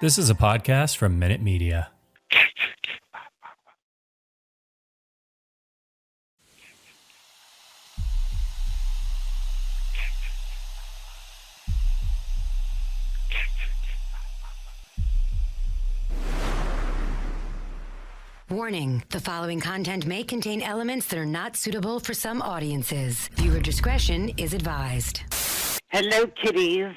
This is a podcast from Minute Media. Warning, the following content may contain elements that are not suitable for some audiences. Viewer discretion is advised. Hello, kiddies.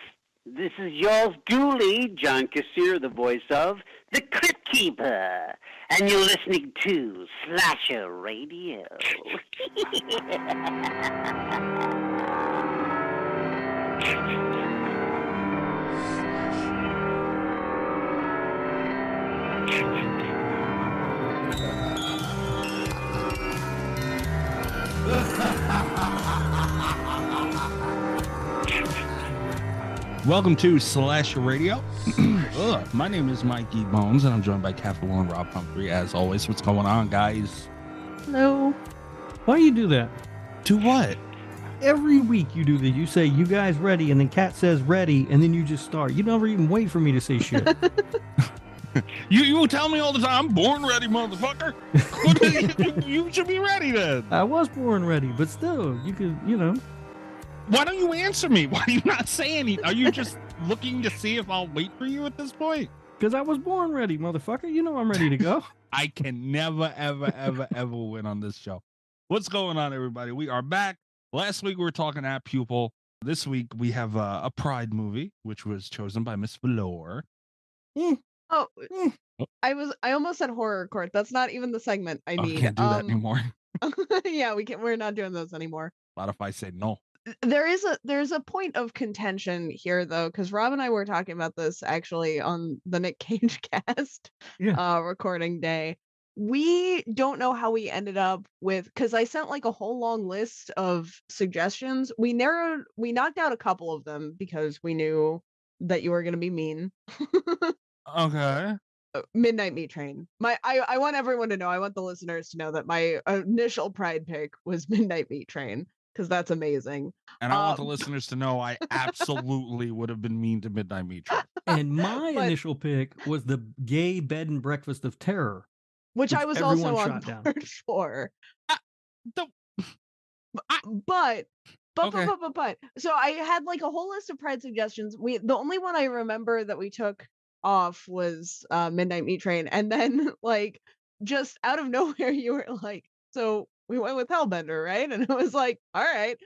This is yours duly, John Kassir, the voice of the Crypt Keeper. And you're listening to Slasher Radio. Welcome to Slasher Radio. My name is Mikey Bones, and I'm joined by Catherine and Rob Humphrey. As always, what's going on, guys? Hello. Why do you do that? Do what? Every week you do that. You say, you guys ready? And then Kat says ready. And then you just start. You never even wait for me to say shit. You tell me all the time, I'm born ready, motherfucker. You should be ready then. I was born ready, but still, you could, Why don't you answer me? Why do you not say anything? Are you just looking to see if I'll wait for you at this point? Because I was born ready, motherfucker. You know I'm ready to go. I can never, ever win on this show. What's going on, everybody? We are back. Last week we were talking at Pupil. This week we have a Pride movie, which was chosen by Miss Valor. I almost said horror court. That's not even the segment I need. I can't do that anymore. Yeah, we're not doing those anymore. Not if I say no. There's a point of contention here though, because Rob and I were talking about this actually on the Nick Cage cast recording day. We don't know how we ended up with, because I sent like a whole long list of suggestions. We knocked out a couple of them because we knew that you were going to be mean. Okay. Midnight Meat Train. I want everyone to know, I want the listeners to know that my initial Pride pick was Midnight Meat Train, because that's amazing. And I want the listeners to know I absolutely would have been mean to Midnight Meat Train. And my initial pick was the gay bed and breakfast of terror. Which I was also on board for. But so I had like a whole list of Pride suggestions. The only one I remember that we took off was Midnight Meat Train, and then like just out of nowhere you were like, so we went with Hellbender, right? And it was like, all right.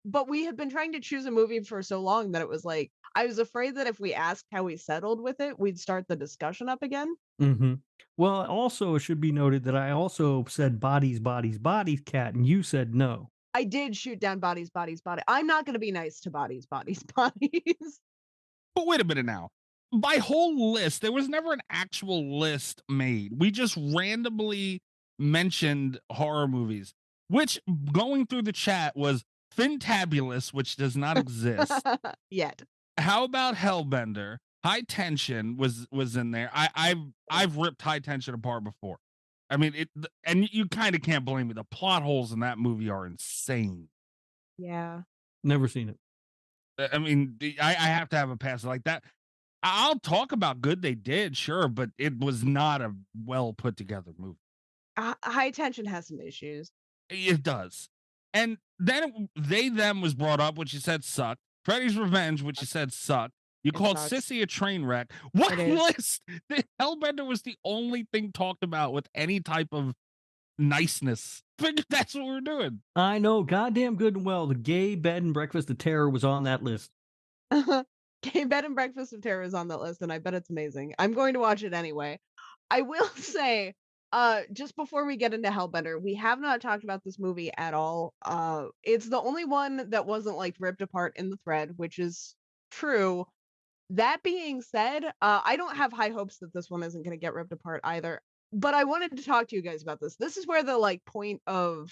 But we had been trying to choose a movie for so long that it was like, I was afraid that if we asked how we settled with it, we'd start the discussion up again. Mm-hmm. Well, also it should be noted that I also said bodies, Cat, and you said no. I did shoot down bodies. I'm not going to be nice to bodies. But wait a minute now. My whole list, there was never an actual list made. We just randomly mentioned horror movies, which going through the chat was Fintabulous, which does not exist yet. How about Hellbender? High Tension was in there. I've ripped High Tension apart before. I mean, and you kind of can't blame me. The plot holes in that movie are insane. Yeah. Never seen it. I mean, I have to have a pass like that. I'll talk about good they did, sure, but it was not a well put together movie. High Tension has some issues. It does. And then Them was brought up, which you said sucked. Freddy's Revenge, which you said sucked. You called Sissy a train wreck. What list? The Hellbender was the only thing talked about with any type of niceness. Figured that's what we're doing. I know, goddamn good and well. The gay bed and breakfast of terror was on that list. Gay bed and breakfast of terror is on that list, and I bet it's amazing. I'm going to watch it anyway. I will say, just before we get into Hellbender, we have not talked about this movie at all. It's the only one that wasn't like ripped apart in the thread, which is true. That being said, I don't have high hopes that this one isn't going to get ripped apart either. But I wanted to talk to you guys about this. This is where the like point of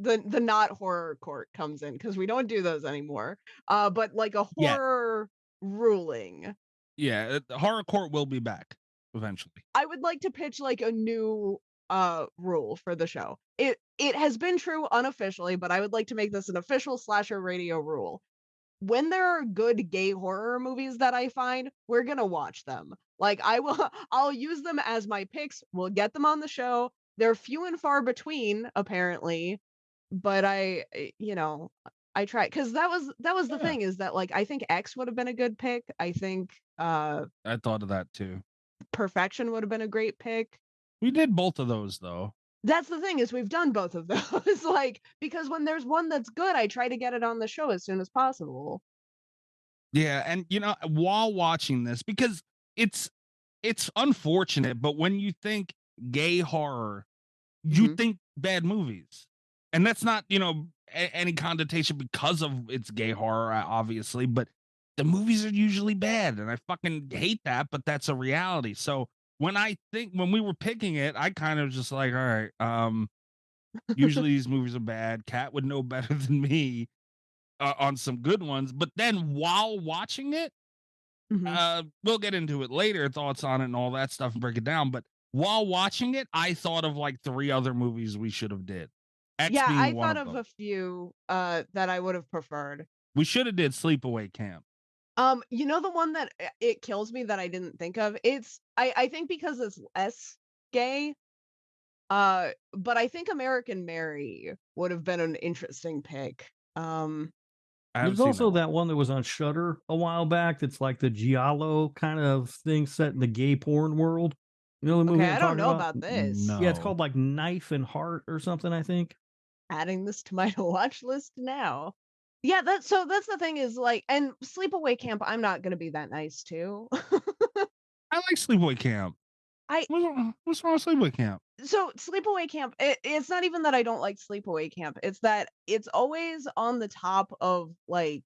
the not horror court comes in, because we don't do those anymore. But like a horror ruling. Yeah, the horror court will be back eventually. I would like to pitch like a new rule for the show. It has been true unofficially, but I would like to make this an official Slasher Radio rule. when there are good gay horror movies that I find, we're gonna watch them. Like I'll use them as my picks. We'll get them on the show. They're few and far between, apparently, but I try because that was the thing is that like I think X would have been a good pick. I think I thought of that too. Perfection would have been a great pick. We did both of those though. That's the thing is we've done both of those. Like because when there's one that's good, I try to get it on the show as soon as possible. Yeah, and while watching this, because it's unfortunate, but when you think gay horror, you think bad movies. And that's not, any connotation because of it's gay horror, obviously, but the movies are usually bad. And I fucking hate that, but that's a reality. So when we were picking it, I kind of just like, all right, usually these movies are bad. Kat would know better than me on some good ones. But then while watching it, we'll get into it later, thoughts on it and all that stuff and break it down. But while watching it, I thought of like 3 other movies we should have did. X Yeah, being I one thought of of them. a few that I would have preferred. We should have did Sleepaway Camp. The one that it kills me that I didn't think of. I think because it's less gay. But I think American Mary would have been an interesting pick. There's also that one that was on Shudder a while back. That's like the giallo kind of thing set in the gay porn world. You know the movie Okay, I'm I don't talking know about? this. No. Yeah, it's called like Knife and Heart or something, I think. Adding this to my watch list now. Yeah, that's the thing is like, and Sleepaway Camp, I'm not gonna be that nice to. I like Sleepaway Camp. What's wrong with Sleepaway Camp? So Sleepaway Camp, it's not even that I don't like Sleepaway Camp. It's that it's always on the top of like,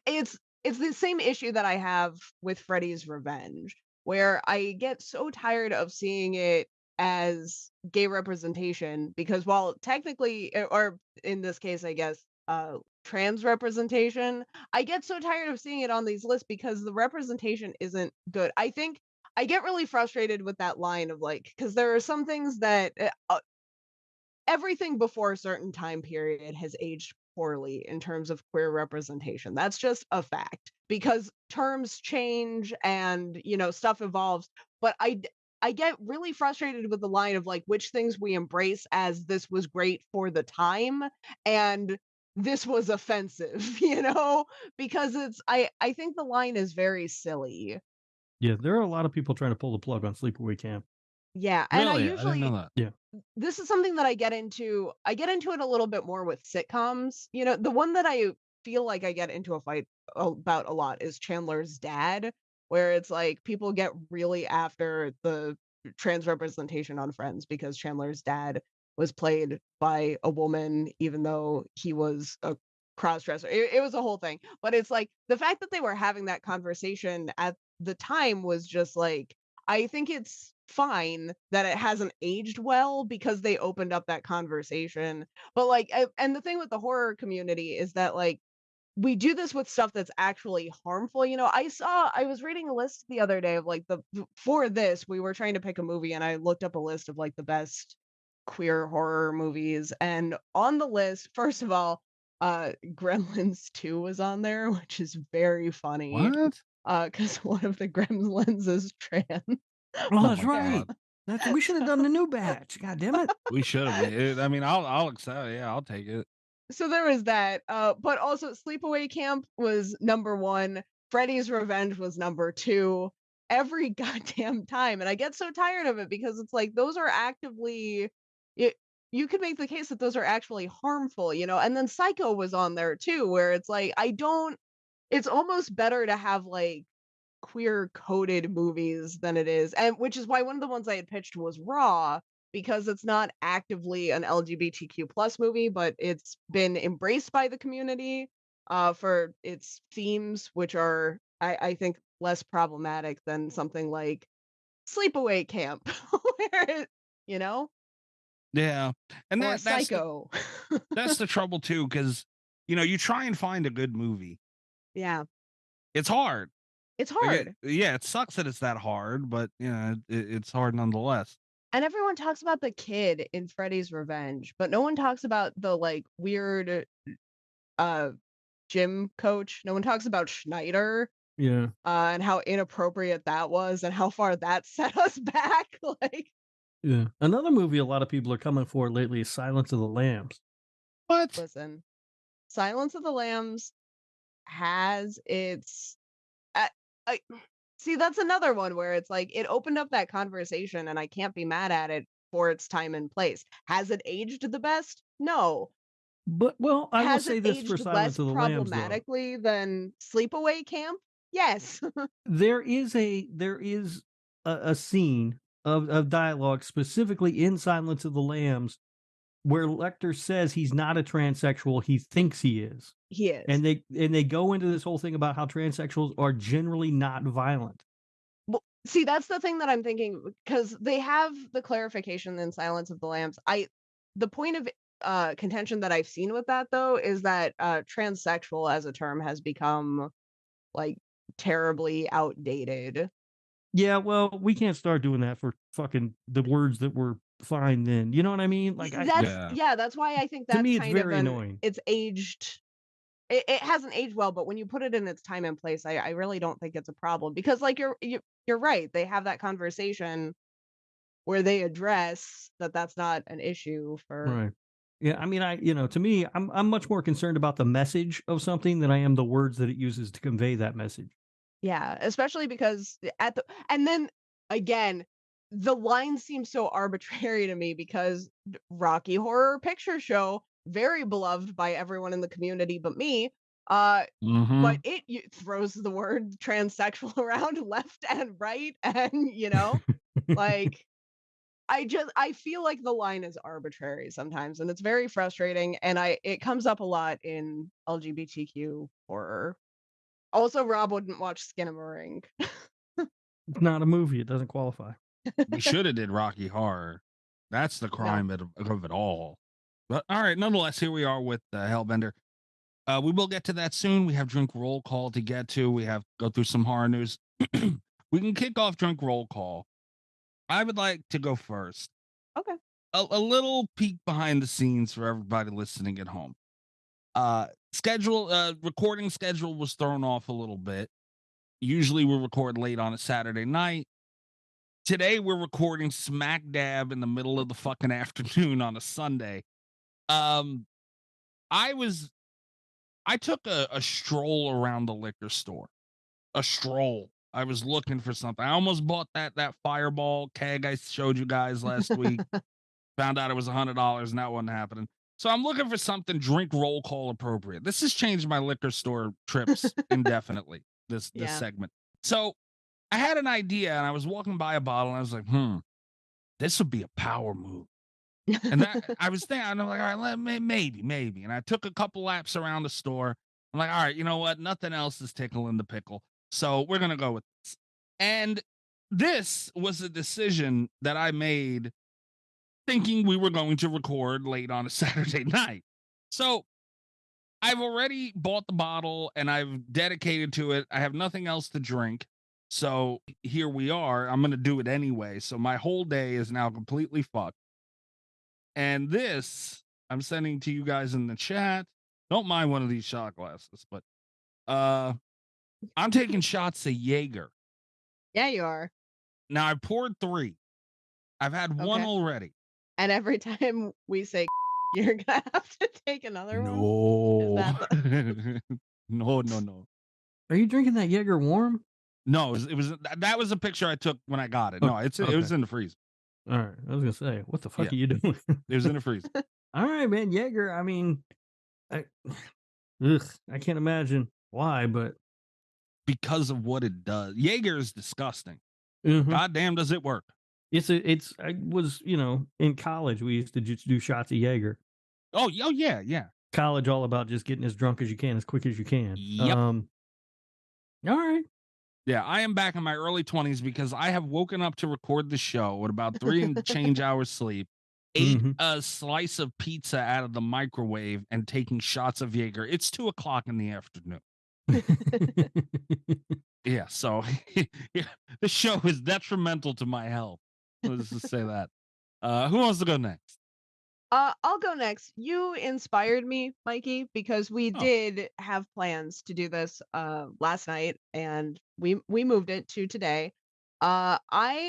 it's the same issue that I have with Freddy's Revenge, where I get so tired of seeing it as gay representation because while technically, or in this case, I guess, trans representation, I get so tired of seeing it on these lists because the representation isn't good. I think I get really frustrated with that line of like, because there are some things that everything before a certain time period has aged poorly in terms of queer representation. That's just a fact because terms change and, stuff evolves. But I get really frustrated with the line of like which things we embrace as this was great for the time and this was offensive, because I think the line is very silly. Yeah, there are a lot of people trying to pull the plug on Sleepaway Camp. Yeah, and I Really? I didn't usually know that. Yeah. this is something that I get into it a little bit more with sitcoms. The one that I feel like I get into a fight about a lot is Chandler's Dad, where it's like people get really after the trans representation on Friends because Chandler's dad was played by a woman, even though he was a cross-dresser. It was a whole thing. But it's like the fact that they were having that conversation at the time was just like, I think it's fine that it hasn't aged well because they opened up that conversation. But like, and the thing with the horror community is that like, we do this with stuff that's actually harmful. I was reading a list the other day of like for this, we were trying to pick a movie and I looked up a list of like the best queer horror movies. And on the list, first of all, Gremlins 2 was on there, which is very funny. What? Because one of the Gremlins is trans. Oh, that's my right. God. We should have done the new batch. God damn it. We should have. I mean, I'll accept. Yeah, I'll take it. So there was that. But also Sleepaway Camp was number 1. Freddy's Revenge was number 2. Every goddamn time. And I get so tired of it because it's like those are actively you could make the case that those are actually harmful, and then Psycho was on there too, where it's like it's almost better to have like queer coded movies than it is, and which is why one of the ones I had pitched was Raw, because it's not actively an LGBTQ plus movie, but it's been embraced by the community for its themes, which are I think less problematic than something like Sleepaway Camp, where it, Yeah, and or that's Psycho. that's the trouble too, because you try and find a good movie. Yeah, It's hard. it's Like, hard. it sucks that it's that hard, but it's hard nonetheless. And everyone talks about the kid in Freddy's Revenge, but no one talks about the like weird gym coach. No one talks about Schneider. Yeah. And how inappropriate that was and how far that set us back. Like, yeah. Another movie a lot of people are coming for lately is Silence of the Lambs. What? Listen, Silence of the Lambs has its... see, that's another one where it's like, it opened up that conversation and I can't be mad at it for its time and place. Has it aged the best? No. But, well, I will Has say it this for aged Silence less of the Lambs, though. problematically than Sleepaway Camp? Yes. There is a scene of dialogue specifically in Silence of the Lambs where Lecter says he's not a transsexual, he thinks he is. He is. And they go into this whole thing about how transsexuals are generally not violent. Well, see, that's the thing that I'm thinking, because they have the clarification in Silence of the Lambs. The point of contention that I've seen with that, though, is that transsexual as a term has become like terribly outdated. Yeah, well, we can't start doing that for fucking the words that were fine then. You know what I mean? Like, that's why I think that's to me, it's kind very of annoying. It's aged. It hasn't aged well, but when you put it in its time and place, I really don't think it's a problem, because like you're right. They have that conversation where they address that that's not an issue for. Right. Yeah, I mean, to me, I'm much more concerned about the message of something than I am the words that it uses to convey that message. Yeah, especially because and then again, the line seems so arbitrary to me, because Rocky Horror Picture Show, very beloved by everyone in the community but me, but it throws the word transsexual around left and right, and like, I feel like the line is arbitrary sometimes, and it's very frustrating, and it comes up a lot in LGBTQ horror. Also, Rob wouldn't watch Skinamarink. It's not a movie. It doesn't qualify. We should have did Rocky Horror. That's the crime of it all. But all right, nonetheless, here we are with Hellbender. We will get to that soon. We have drink roll call to get to. We have go through some horror news. We can kick off drink roll call. I would like to go first. Okay. A little peek behind the scenes for everybody listening at home. Recording schedule was thrown off a little bit. Usually we record late on a Saturday night. Today we're recording smack dab in the middle of the fucking afternoon on a Sunday. I took a stroll around the liquor store. A stroll. I was looking for something. I almost bought that Fireball keg I showed you guys last week. Found out it was $100 and that wasn't happening. So I'm looking for something drink roll call appropriate. This has changed my liquor store trips indefinitely, this segment. So I had an idea, and I was walking by a bottle, and I was like, this would be a power move. And that I was thinking, I'm like, all right, maybe. And I took a couple laps around the store. I'm like, all right, you know what? Nothing else is tickling the pickle. So we're going to go with this. And this was a decision that I made thinking we were going to record late on a Saturday night. So I've already bought the bottle and I've dedicated to it. I have nothing else to drink. So here we are. I'm going to do it anyway. So my whole day is now completely fucked. And this I'm sending to you guys in the chat. Don't mind one of these shot glasses, but I'm taking shots of Jaeger. Yeah, you are. Now I poured 3. I've had one already. And every time we say you're gonna have to take another one. No. Are you drinking that Jaeger warm? No, that was a picture I took when I got it. No, it was in the freezer. All right, I was gonna say, what the fuck are you doing? It was in the freezer. All right, man, Jaeger. I mean, I can't imagine why, but because of what it does. Jaeger is disgusting. Mm-hmm. God damn, does it work? I was, in college, we used to just do shots of Jaeger. Oh yeah. College all about just getting as drunk as you can, as quick as you can. Yep. All right. Yeah, I am back in my early 20s because I have woken up to record the show with about 3 and change hours sleep, ate a slice of pizza out of the microwave, and taking shots of Jaeger. It's 2:00 in the afternoon. Yeah, so the show is detrimental to my health. Let's just say that. Who wants to go next? I'll go next. You inspired me, Mikey, because we did have plans to do this last night, and we moved it to today. I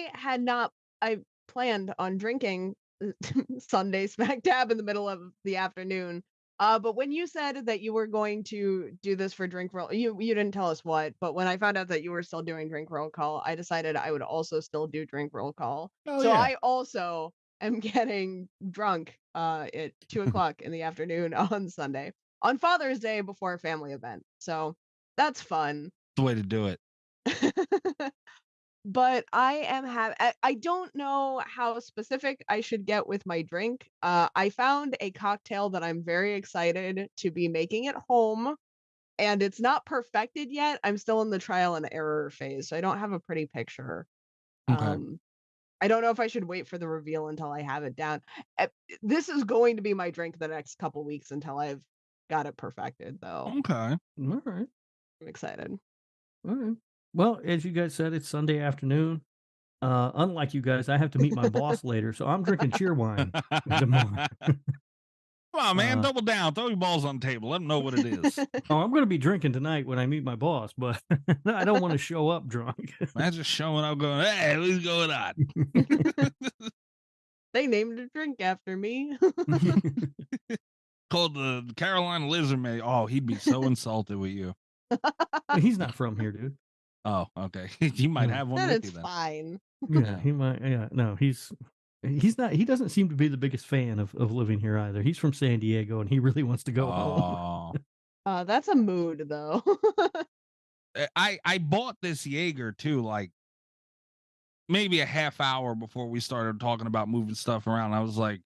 planned on drinking Sunday smack dab in the middle of the afternoon. But when you said that you were going to do this for drink roll, you didn't tell us what. But when I found out that you were still doing drink roll call, I decided I would also still do drink roll call. Oh, So yeah. I also am getting drunk at 2 o'clock in the afternoon on Sunday on Father's Day before a family event. So that's fun. The way to do it. But I don't know how specific I should get with my drink. I found a cocktail that I'm very excited to be making at home, and it's not perfected yet. I'm still in the trial and error phase, so I don't have a pretty picture. Okay. I don't know if I should wait for the reveal until I have it down. This is going to be my drink the next couple weeks until I've got it perfected, though. Okay. All right. I'm excited. All right. Well, as you guys said, it's Sunday afternoon. Unlike you guys, I have to meet my boss later, so I'm drinking cheer wine tomorrow. Come on, man, double down. Throw your balls on the table. Let them know what it is. Oh, I'm going to be drinking tonight when I meet my boss, but I don't want to show up drunk. Imagine showing up going, hey, what's going on? They named a drink after me. Called the Carolina Lizard Man. Oh, he'd be so insulted with you. He's not from here, dude. Oh, okay. You might have one Then with it's you then. fine. Yeah, he might. Yeah, no, he's not. He doesn't seem to be the biggest fan of living here either. He's from San Diego, and he really wants to go home. That's a mood, though. I bought this Jaeger too, like maybe a half hour before we started talking about moving stuff around. I was like,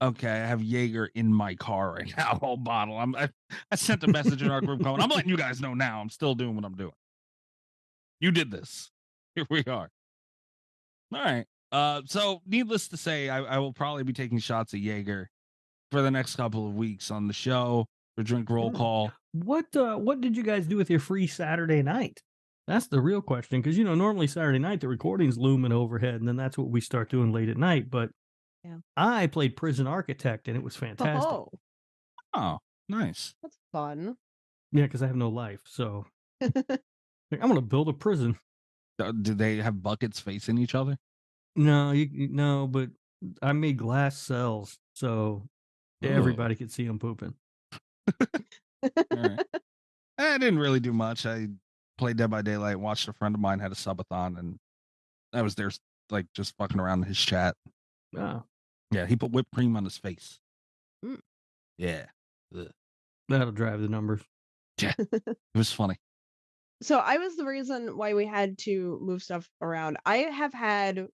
okay, I have Jaeger in my car right now, whole bottle. I sent a message in our group going, I'm letting you guys know now. I'm still doing what I'm doing. You did this. Here we are. All right. So needless to say, I will probably be taking shots of Jaeger for the next couple of weeks on the show for drink roll call. What did you guys do with your free Saturday night? That's the real question, because normally Saturday night the recording's looming overhead, and then that's what we start doing late at night. But yeah, I played Prison Architect, and it was fantastic. Oh, nice. That's fun. Yeah, because I have no life, so I'm gonna build a prison. Do they have buckets facing each other? No, no, but I made glass cells, so everybody could see them pooping. All right. I didn't really do much. I played Dead by Daylight, watched a friend of mine had a subathon, and I was there like just fucking around in his chat. Oh. Yeah, he put whipped cream on his face. Mm. Yeah. Ugh. That'll drive the numbers. Yeah. It was funny. So I was the reason why we had to move stuff around. I have had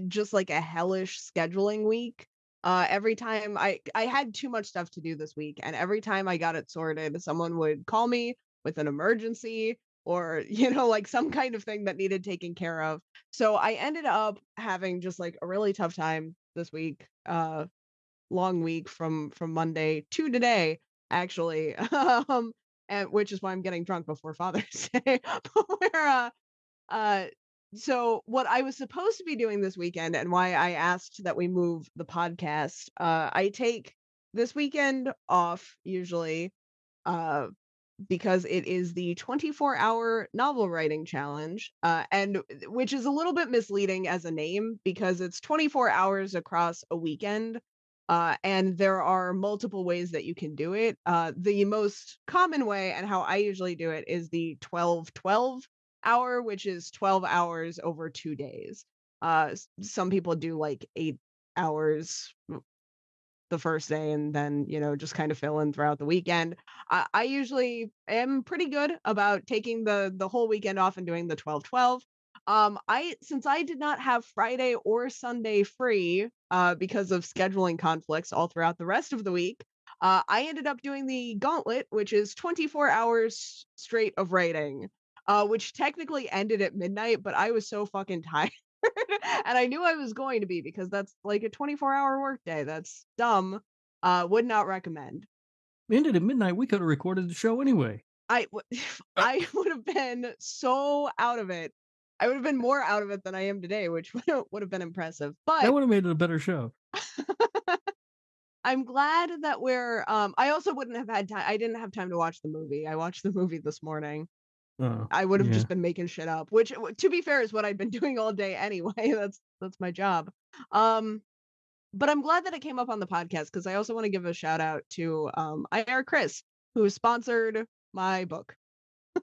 just like a hellish scheduling week. Every time I had too much stuff to do this week, and every time I got it sorted, someone would call me with an emergency or like some kind of thing that needed taken care of. So I ended up having just like a really tough time this week. Long week from Monday to today, actually. And which is why I'm getting drunk before Father's Day. So what I was supposed to be doing this weekend, and why I asked that we move the podcast, I take this weekend off usually, because it is the 24-hour novel writing challenge, and which is a little bit misleading as a name because it's 24 hours across a weekend. And there are multiple ways that you can do it. The most common way, and how I usually do it, is the 12-12 hour, which is 12 hours over 2 days. Some people do like 8 hours the first day and then, just kind of fill in throughout the weekend. I usually am pretty good about taking the whole weekend off and doing the 12-12. Since I did not have Friday or Sunday free, because of scheduling conflicts all throughout the rest of the week, I ended up doing the gauntlet, which is 24 hours straight of writing, which technically ended at midnight, but I was so fucking tired. And I knew I was going to be, because that's like a 24-hour workday. That's dumb. Would not recommend. Ended at midnight. We could have recorded the show anyway. I would have been so out of it. I would have been more out of it than I am today, which would have been impressive. But that would have made it a better show. I'm glad that we're I also wouldn't have had time. I didn't have time to watch the movie. I watched the movie this morning. Oh, I would have yeah. just been making shit up, which to be fair is what I'd been doing all day anyway. That's my job. But I'm glad that it came up on the podcast because I also want to give a shout out to EyeRChris, who sponsored my book.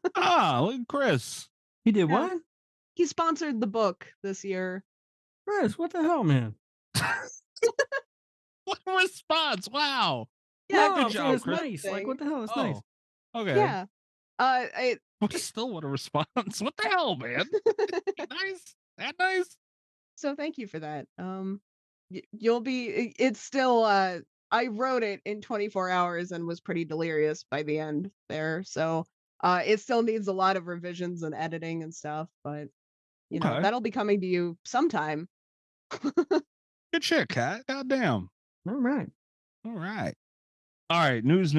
Look at Chris. He did Yeah. what? He sponsored the book this year. Chris, what the hell, man? What a response! Wow. Yeah, No, good I'm job, saying it's Chris. nice. Like, what the hell? It's nice. Okay. Yeah. But still, what a response! What the hell, man? Nice. That nice. So thank you for that. You'll be. It's still. I wrote it in 24 hours and was pretty delirious by the end there. So it still needs a lot of revisions and editing and stuff. But you know Okay. that'll be coming to you sometime. Good shit, Kat. Goddamn. All right. All right. All right. News.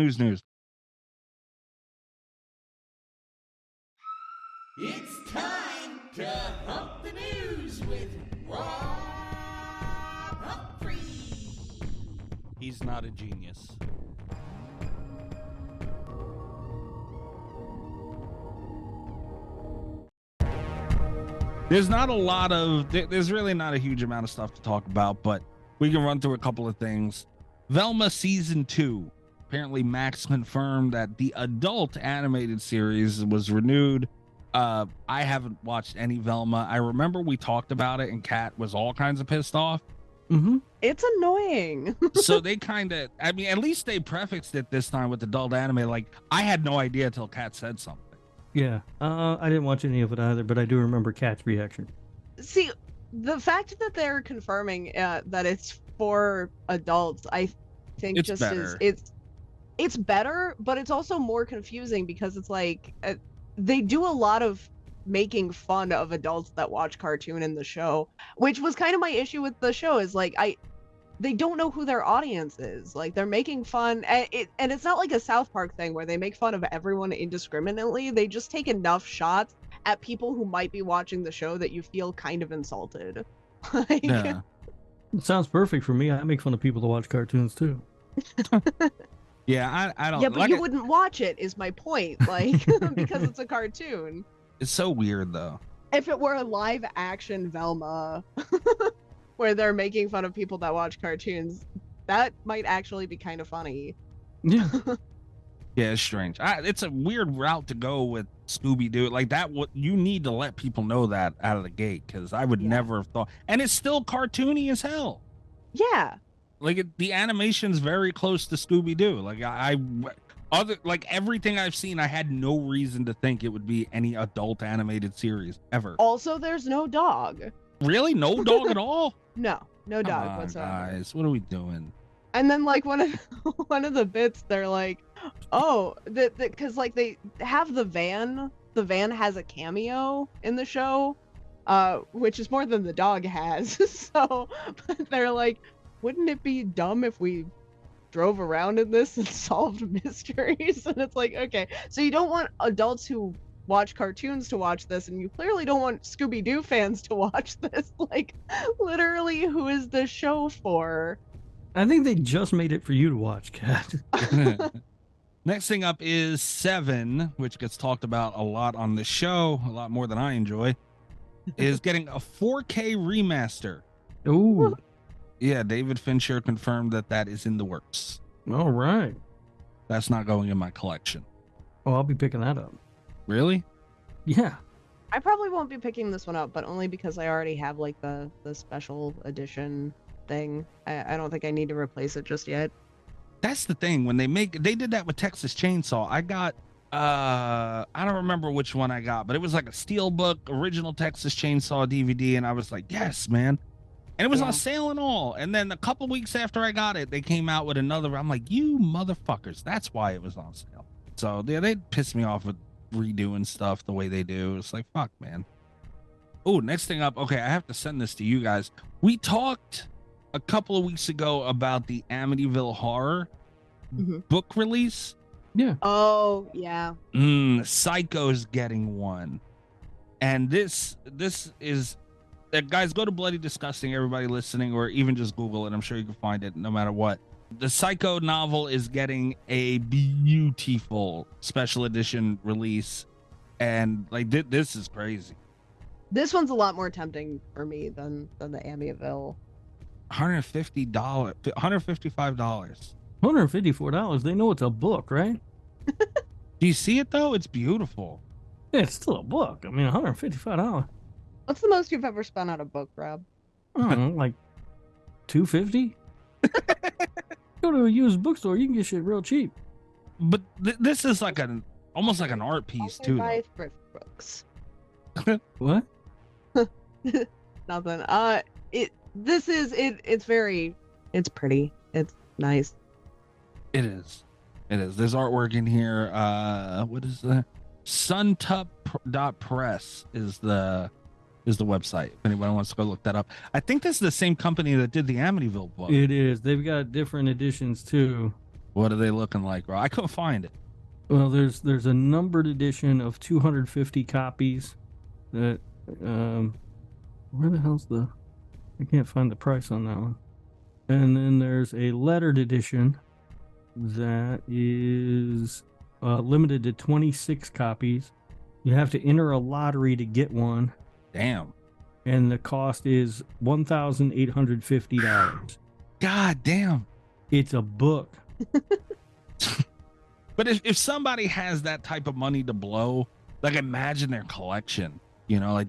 It's time to hump the news with Rob Humphrey. He's not a genius. There's not a lot of, there's really not a huge amount of stuff to talk about, but we can run through a couple of things. Velma season 2. Apparently Max confirmed that the adult animated series was renewed. I haven't watched any Velma. I remember we talked about it and Kat was all kinds of pissed off. Mm-hmm. It's annoying. So they kind of, I mean, at least they prefixed it this time with adult anime. Like, I had no idea till Kat said something. Yeah. I didn't watch any of it either, but I do remember Kat's reaction. See, the fact that they're confirming that it's for adults, I think It's just better. it's better, but it's also more confusing because it's like they do a lot of making fun of adults that watch cartoon in the show, which was kind of my issue with the show. Is like they don't know who their audience is. Like they're making fun, and it's not like a South Park thing where they make fun of everyone indiscriminately. They just take enough shots at people who might be watching the show that you feel kind of insulted. Like, Yeah. It sounds perfect for me. I make fun of people that watch cartoons too. Yeah, I don't. yeah, but like you it- wouldn't watch it, is my point. Like, because it's a cartoon. It's so weird though. If it were a live action Velma, where they're making fun of people that watch cartoons, that might actually be kind of funny. Yeah. Yeah, it's strange. It's a weird route to go with Scooby-Doo. Like that, what you need to let people know that out of the gate, because I would Yeah. never have thought. And it's still cartoony as hell. Yeah. Like the animation's very close to Scooby-Doo. Like like everything I've seen, I had no reason to think it would be any adult animated series ever. Also, there's no dog. Really, no dog at all. No Come dog on, whatsoever. guys, what are we doing? And then like one of the bits, they're like, oh, because like they have the van. The van has a cameo in the show, which is more than the dog has. So they're like, wouldn't it be dumb if we drove around in this and solved mysteries? And it's like, okay, so you don't want adults who watch cartoons to watch this, and you clearly don't want Scooby-Doo fans to watch this. Like, literally, who is this show for? I think they just made it for you to watch, Kat. Next thing up is Seven, which gets talked about a lot on the show, a lot more than I enjoy, is getting a 4K remaster. Ooh. Yeah, David Fincher confirmed that is in the works. All right. That's not going in my collection. Oh, I'll be picking that up. Really? Yeah. I probably won't be picking this one up, but only because I already have like the special edition thing. I don't think I need to replace it just yet. That's the thing. When they did that with Texas Chainsaw. I got, I don't remember which one I got, but it was like a Steelbook original Texas Chainsaw DVD. And I was like, yes, man. And it was Yeah. on sale and all. And then a couple weeks after I got it, they came out with another. I'm like, you motherfuckers. That's why it was on sale. So yeah, they pissed me off with redoing stuff the way they do. It's like, fuck, man. Oh, next thing up. Okay, I have to send this to you guys. We talked a couple of weeks ago about the Amityville Horror Mhm. book release. Yeah. Oh, yeah. Psycho's getting one. And this is guys, go to Bloody Disgusting, everybody listening, or even just Google it. I'm sure you can find it no matter what. The Psycho novel is getting a beautiful special edition release, and like this is crazy. This one's a lot more tempting for me than the Amityville. $155. $154. They know it's a book, right? Do you see it though? It's beautiful. Yeah, it's still a book. I mean, $155. What's the most you've ever spent on a book, Rob? I don't know, like $250. Go to a used bookstore, you can get shit real cheap. But this is like almost like an art piece Also too. buy thrift books. What? Nothing. It's pretty. It's nice. It is. There's artwork in here. What is that? Suntup.press is the website. If anyone wants to go look that up. I think this is the same company that did the Amityville book. It is. They've got different editions too. What are they looking like, bro? I couldn't find it. Well, there's a numbered edition of 250 copies. That where the hell's I can't find the price on that one. And then there's a lettered edition that is limited to 26 copies. You have to enter a lottery to get one. Damn. And the cost is $1,850. God damn. It's a book. But if somebody has that type of money to blow, like imagine their collection. You know, like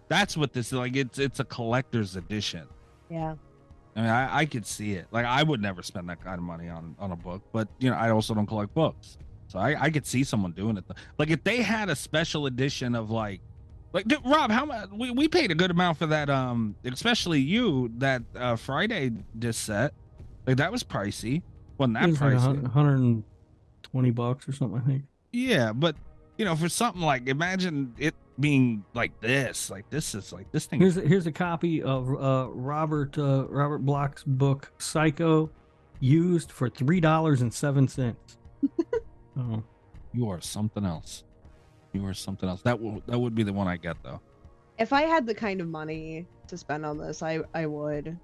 that's what this is. Like it's a collector's edition. Yeah. I mean, I could see it. Like I would never spend that kind of money on a book, but you know, I also don't collect books, so I could see someone doing it. Like if they had a special edition of like dude, Rob, how much we paid a good amount for that. Especially you that Friday disc set. Like that was pricey. Wasn't that pricey? Like $120 or something, I think. Yeah, but you know, for something like imagine it being like this is like this thing. Here's a copy of Robert Bloch's book Psycho, used for $3.07. Oh, you are something else. That would be the one I get though. If I had the kind of money to spend on this, I would.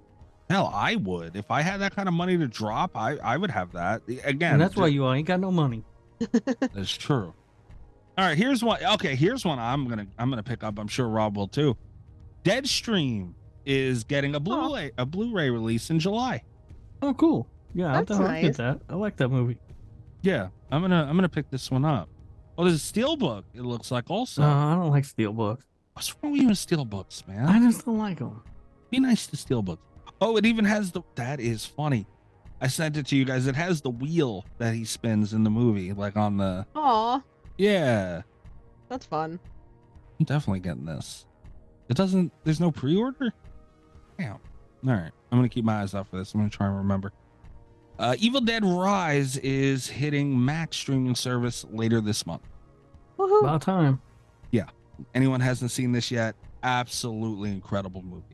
Hell, I would. If I had that kind of money to drop, I would have that. Again, and that's why you ain't got no money. That's true. All right, here's one. Okay, here's one I'm gonna pick up. I'm sure Rob will too. Deadstream is getting a Blu-ray release in July. Oh, cool. Yeah, I'll nice. get that. I like that movie. Yeah, I'm gonna pick this one up. Oh, there's a Steelbook. It looks like also. I don't like Steelbooks. What's wrong with you and Steelbooks, man? I just don't like them. Be nice to Steelbooks. Oh, it even has that is funny. I sent it to you guys. It has the wheel that he spins in the movie, like on the. Aw. Yeah. That's fun. I'm definitely getting this. There's no pre-order? Damn. All right. I'm going to keep my eyes out for this. I'm going to try and remember. Evil Dead Rise is hitting Max streaming service later this month. Woohoo. About time. Yeah. Anyone hasn't seen this yet? Absolutely incredible movie.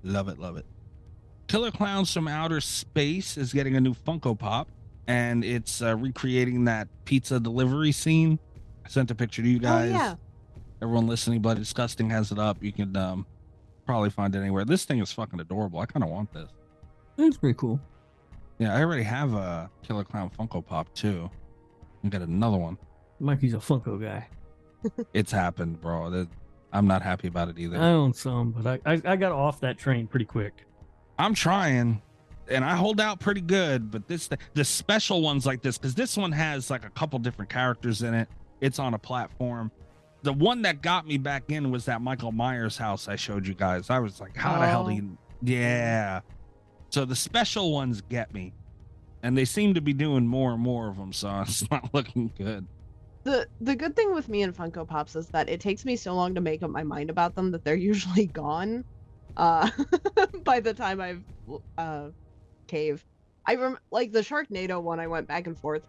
Love it. Killer Clowns from Outer Space is getting a new Funko Pop, and it's recreating that pizza delivery scene. I sent a picture to you guys. Oh, yeah. Everyone listening, Bloody Disgusting has it up. You can probably find it anywhere. This thing is fucking adorable. I kind of want this. It's pretty cool. Yeah, I already have a Killer Clown Funko Pop too. I got another one. Mikey's a Funko guy. It's happened, bro. I'm not happy about it either. I own some, but I got off that train pretty quick. I'm trying, and I hold out pretty good, but the special ones like this, because this one has like a couple different characters in it. It's on a platform. The one that got me back in was that Michael Myers house I showed you guys. I was like, how the hell do you... Yeah. So the special ones get me, and they seem to be doing more and more of them, so it's not looking good. The good thing with me and Funko Pops is that it takes me so long to make up my mind about them that they're usually gone by the time I've caved. Like the Sharknado one, I went back and forth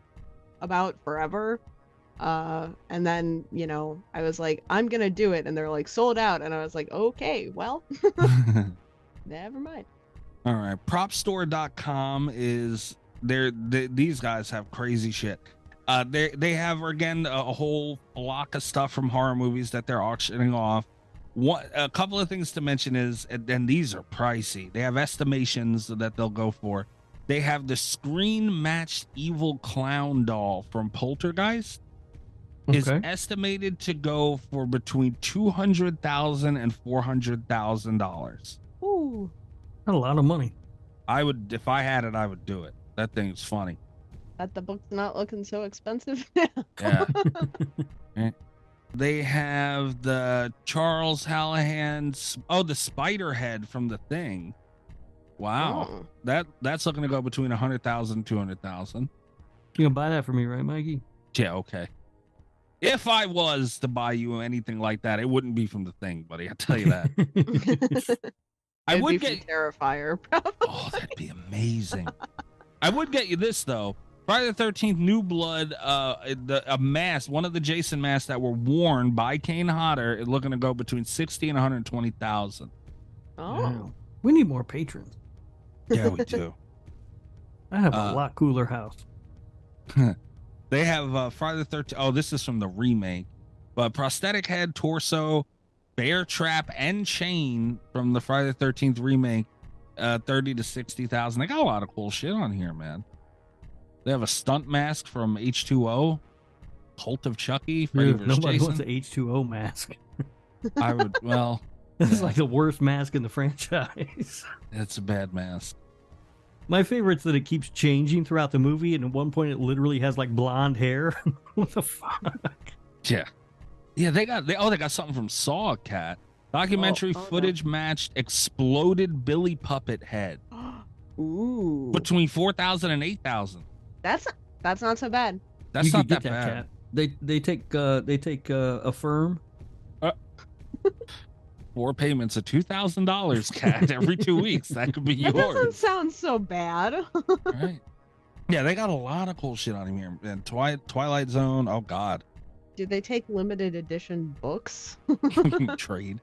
about forever, and then I was like, I'm gonna do it, and they're like sold out, and I was like, okay, well, never mind. All right, propstore.com is these guys have crazy shit. They have again a whole block of stuff from horror movies that they're auctioning off. A couple of things to mention is, and these are pricey. They have estimations that they'll go for. They have the screen matched evil clown doll from Poltergeist. Is Okay. estimated to go for between $200,000 and $400,000. Ooh. Not a lot of money. I would, if I had it, I would do it. That thing's funny. That the book's not looking so expensive now. Yeah. They have the Charles Hallahan's, the spider head from The Thing. Wow. Oh. That's looking to go between 100,000 and 200,000. You gonna buy that for me, right, Mikey? Yeah, okay. If I was to buy you anything like that, it wouldn't be from The Thing, buddy. I'll tell you that. I It'd would be get from Terrifier, probably. Oh, that'd be amazing. I would get you this though. Friday the 13th, New Blood, a mask, one of the Jason masks that were worn by Kane Hodder, is looking to go between 60 and 120,000. Oh. Wow. We need more patrons. Yeah, we do. I have a lot cooler house. They have Friday the 13th. Oh, this is from the remake, but prosthetic head, torso, bear trap, and chain from the Friday the 13th remake, 30 to 60,000. They got a lot of cool shit on here, man. They have a stunt mask from H2O, Cult of Chucky, Freddy Dude, vs. nobody Jason. wants an H2O mask. I would, well, This is like the worst mask in the franchise. it's a bad mask. My favorite's that it keeps changing throughout the movie, and at one point it literally has like blonde hair. What the fuck? Yeah. Yeah, they got something from Saw, Cat. Documentary Oh, no. footage matched exploded Billy puppet head. Ooh. Between 4,000 and 8,000. That's not so bad. That's You not could that bad. Cat. They take a firm. 4 payments of $2,000, Cat, every 2 weeks. That could be That doesn't yours. sound so bad. Right. Yeah, they got a lot of cool shit on here. And Twilight Zone. Oh God. Did they take limited edition books? Trade.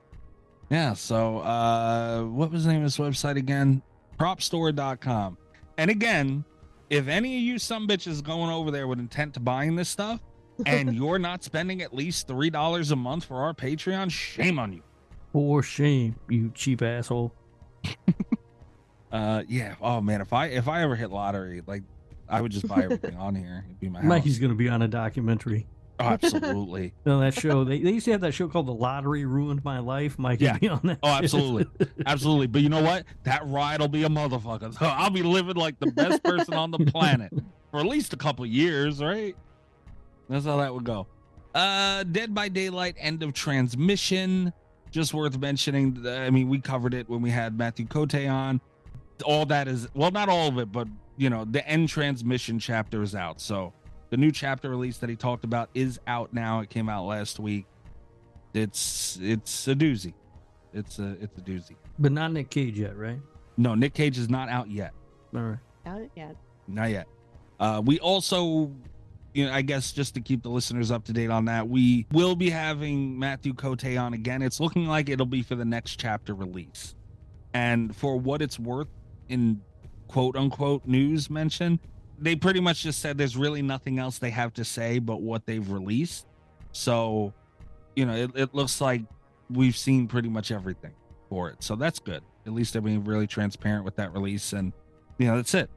Yeah. So, what was the name of this website again? Propstore.com. And again, if any of you sumbitches going over there with intent to buying this stuff, and you're not spending at least $3 a month for our Patreon, shame on you. For shame, you cheap asshole. Yeah. Oh man, if I ever hit lottery, like I would just buy everything on here. It'd be my house. Mikey's gonna be on a documentary. Oh, absolutely. You know, that show they used to have that show called The Lottery Ruined My Life. Mikey Yeah. be on that. Oh, shit. absolutely. Absolutely. But you know what? That ride will be a motherfucker. So I'll be living like the best person on the planet for at least a couple years, right? That's how that would go. Dead by Daylight, end of transmission. Just worth mentioning. I mean, we covered it when we had Matthew Cote on. All that is, well, not all of it, but you know, the end transmission chapter is out. So the new chapter release that he talked about is out now. It came out last week. It's a doozy. It's a doozy. But not Nick Cage yet, right? No, Nick Cage is not out yet. All right. Not yet. Not yet. We also, you know, I guess just to keep the listeners up to date on that, we will be having Matthew Cote on again. It's looking like it'll be for the next chapter release. And for what it's worth, in quote unquote news mention, they pretty much just said there's really nothing else they have to say but what they've released. So, you know, it looks like we've seen pretty much everything for it. So that's good. At least they're being really transparent with that release. And, you know, that's it.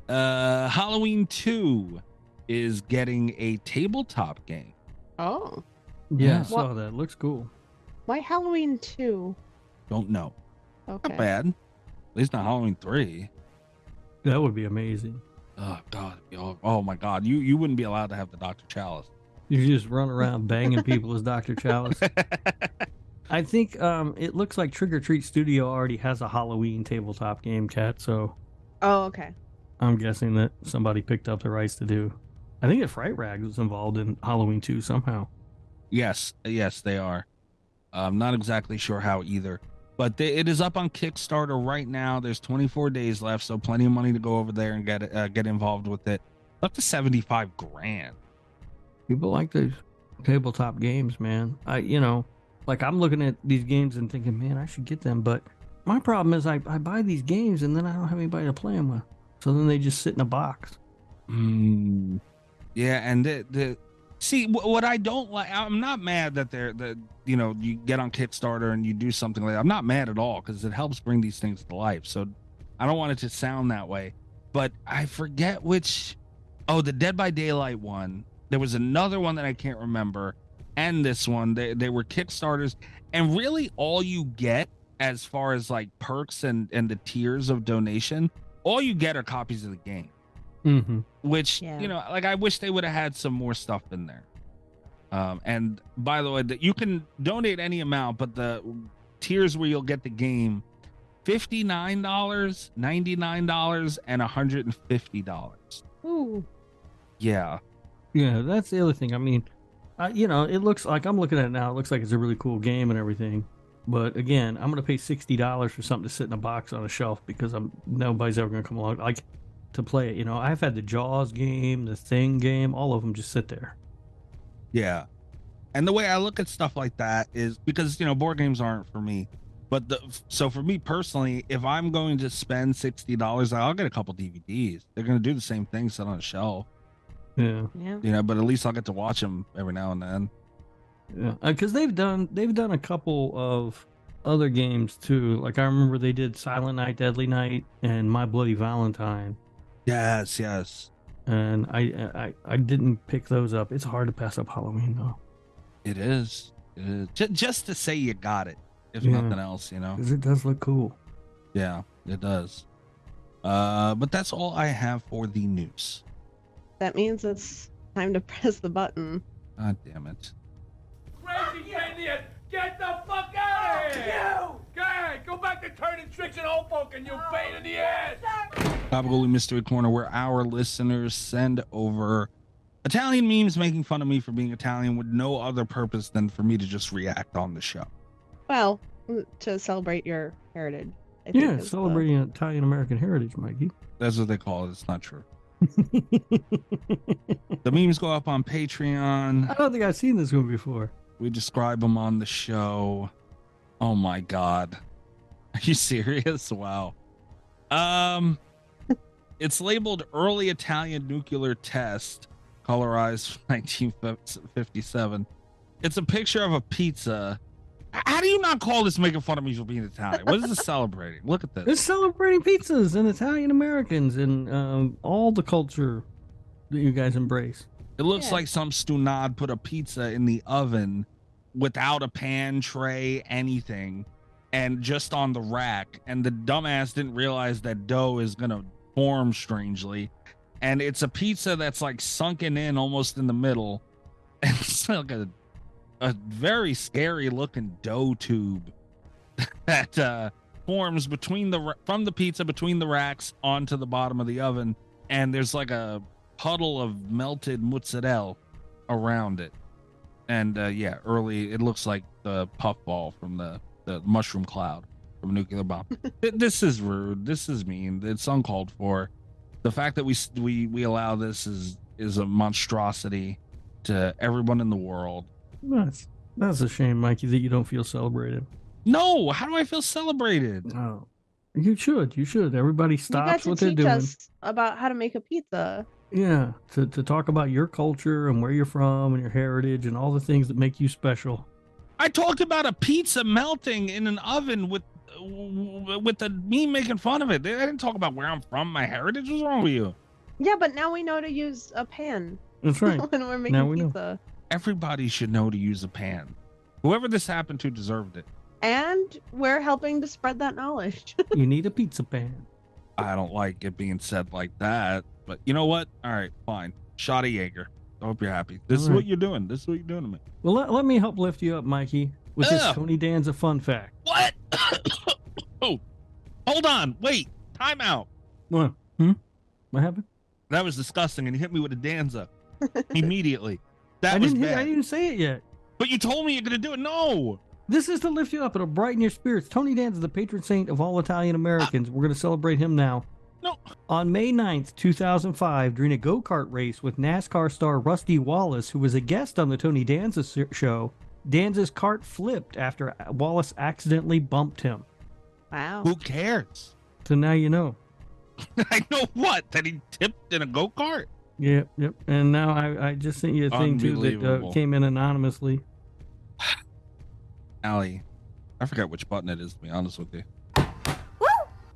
Halloween 2 is getting a tabletop game. Oh. Yeah, I Yeah. saw that. Looks cool. Why Halloween 2? Don't know. Okay. Not bad. At least not Halloween 3. That would be amazing. Oh God. Oh my God. You wouldn't be allowed to have the Dr. Chalice. You just run around banging people as Dr. Chalice. I think it looks like Trick or Treat Studio already has a Halloween tabletop game, Cat. So Oh, okay. I'm guessing that somebody picked up the rights to do. I think that Fright Rags was involved in Halloween 2 somehow. Yes, they are. I'm not exactly sure how either, but it is up on Kickstarter right now. There's 24 days left, so plenty of money to go over there and get involved with it. Up to $75,000. People like those tabletop games, man. I'm looking at these games and thinking, man, I should get them. But my problem is I buy these games and then I don't have anybody to play them with. So then they just sit in a box. Yeah, and see what I don't like. I'm not mad that you get on Kickstarter and you do something like that. I'm not mad at all because it helps bring these things to life. So I don't want it to sound that way, but I forget which. Oh, the Dead by Daylight one. There was another one that I can't remember, and this one. They were Kickstarters, and really all you get as far as like perks and the tiers of donation, all you get are copies of the game. Mm-hmm. Which like I wish they would have had some more stuff in there. And by the way, that you can donate any amount, but the tiers where you'll get the game, $59, $99, and $150. Ooh. Yeah, that's the other thing. I mean, it looks like, I'm looking at it now, it looks like it's a really cool game and everything. But again, I'm going to pay $60 for something to sit in a box on a shelf because nobody's ever going to come along like to play it. I've had the Jaws game, the Thing game, all of them just sit there. Yeah. And the way I look at stuff like that is because, board games aren't for me. But so for me personally, if I'm going to spend $60, I'll get a couple DVDs. They're going to do the same thing, sit on a shelf. Yeah. But at least I'll get to watch them every now and then. Yeah, because they've done a couple of other games too. Like I remember they did Silent Night, Deadly Night, and My Bloody Valentine. Yes. And I didn't pick those up. It's hard to pass up Halloween though. It is. Just to say you got it, if nothing else, Because it does look cool. Yeah, it does. But that's all I have for the news. That means it's time to press the button. God damn it. Crazy idiot! Get the fuck out of here! You! Go ahead, go back to turning tricks and old folk and you pain in the ass! Gabagool Mystery Corner, where our listeners send over Italian memes making fun of me for being Italian with no other purpose than for me to just react on the show. Well, to celebrate your heritage. I think celebrating Italian American heritage, Mikey. That's what they call it. It's not true. The memes go up on Patreon. I don't think I've seen this one before. We describe them on the show. Oh my God. Are you serious? Wow. It's labeled Early Italian Nuclear Test, colorized 1957. It's a picture of a pizza. How do you not call this making fun of me for being Italian? What is this celebrating? Look at this. It's celebrating pizzas and Italian Americans and all the culture that you guys embrace. It looks like some stunad put a pizza in the oven without a pan, tray, anything, and just on the rack. And the dumbass didn't realize that dough is going to form strangely. And it's a pizza that's like sunken in almost in the middle. And it's like a very scary looking dough tube that forms from the pizza between the racks onto the bottom of the oven. And there's like a puddle of melted mozzarella around it. And it looks like the puffball from the mushroom cloud from a nuclear bomb. This is rude. This is mean. It's uncalled for. The fact that we allow this is a monstrosity to everyone in the world. That's a shame, Mikey, that you don't feel celebrated. No, how do I feel celebrated? Oh, you should. Everybody stops what they're doing. You got to teach us about how to make a pizza. Yeah, to talk about your culture and where you're from and your heritage and all the things that make you special. I talked about a pizza melting in an oven with the me making fun of it. I didn't talk about where I'm from, my heritage. What's wrong with you? Yeah, but now we know to use a pan. That's right. When we're making pizza. Everybody should know to use a pan. Whoever this happened to deserved it. And we're helping to spread that knowledge. You need a pizza pan. I don't like it being said like that, but you know what? All right, fine. Shot of Jaeger. I hope you're happy. This is what you're doing. This is what you're doing to me. Well, let me help lift you up, Mikey, with this Tony Danza fun fact. What? Oh, hold on. Wait. Time out. What? What happened? That was disgusting, and you hit me with a Danza immediately. I didn't say it yet. But you told me you're going to do it. No. This is to lift you up. It'll brighten your spirits. Tony Danza, the patron saint of all Italian Americans. We're going to celebrate him now. No. On May 9th, 2005, during a go-kart race with NASCAR star Rusty Wallace, who was a guest on the Tony Danza show, Danza's kart flipped after Wallace accidentally bumped him. Wow. Who cares? So now you know. I know what? That he tipped in a go-kart? Yep. And now I just sent you a thing, too, that came in anonymously. Allie, I forgot which button it is, to be honest with you. Woo!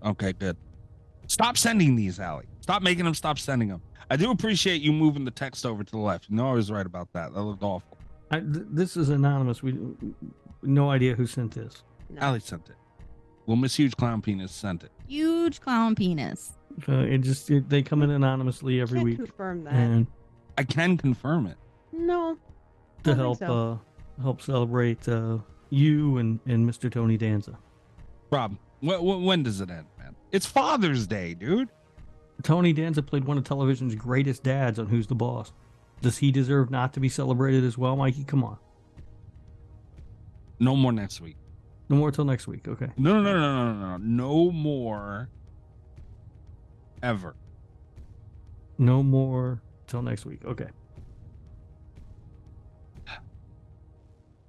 Okay, good. Stop sending these, Allie. Stop making them. Stop sending them. I do appreciate you moving the text over to the left. You know I was right about that. That looked awful. This is anonymous. We no idea who sent this. No. Allie sent it. Well, Miss Huge Clown Penis sent it. Huge clown penis. They come in anonymously every Can't week, confirm that. and I can confirm it. No. to Don't think help so. help celebrate you and Mr. Tony Danza. Rob, when does it end, man? It's Father's Day, dude. Tony Danza played one of television's greatest dads on Who's the Boss. Does he deserve not to be celebrated as well, Mikey? Come on. No more next week. No more till next week. Okay. No. No more ever. No more till next week. Okay. I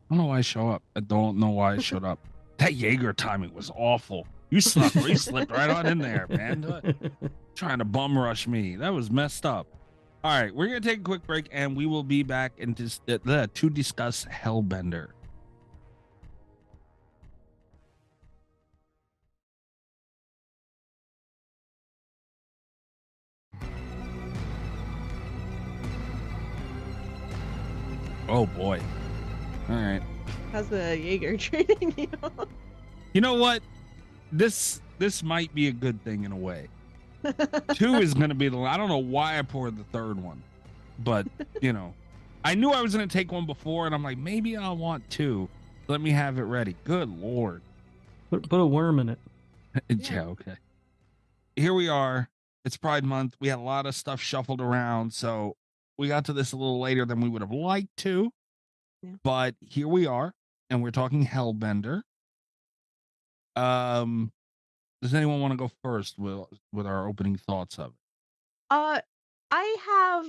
don't know why I show up. I don't know why I showed up. That Jaeger timing was awful. You slipped right on in there, man. Trying to bum rush me. That was messed up. All right, we're going to take a quick break, and we will be back to discuss Hellbender. Oh, boy. All right. How's the Jaeger treating you? You know what? This might be a good thing in a way. 2 is going to be I don't know why I poured the third one, but I knew I was going to take one before, and I'm like, maybe I'll want 2. Let me have it ready. Good Lord. Put a worm in it. Yeah, okay. Here we are. It's Pride Month. We had a lot of stuff shuffled around, so we got to this a little later than we would have liked to. Yeah. But here we are, and we're talking Hellbender. Does anyone want to go first with our opening thoughts of it? I have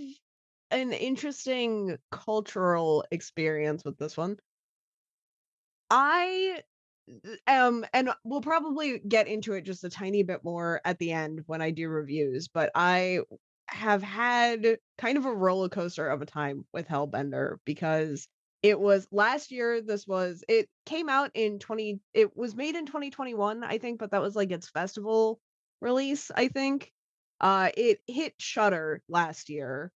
an interesting cultural experience with this one. I and we'll probably get into it just a tiny bit more at the end when I do reviews, but I have had kind of a roller coaster of a time with Hellbender because it was last year. It came out it was made in 2021, I think, but that was like its festival release, I think. It hit Shudder last year.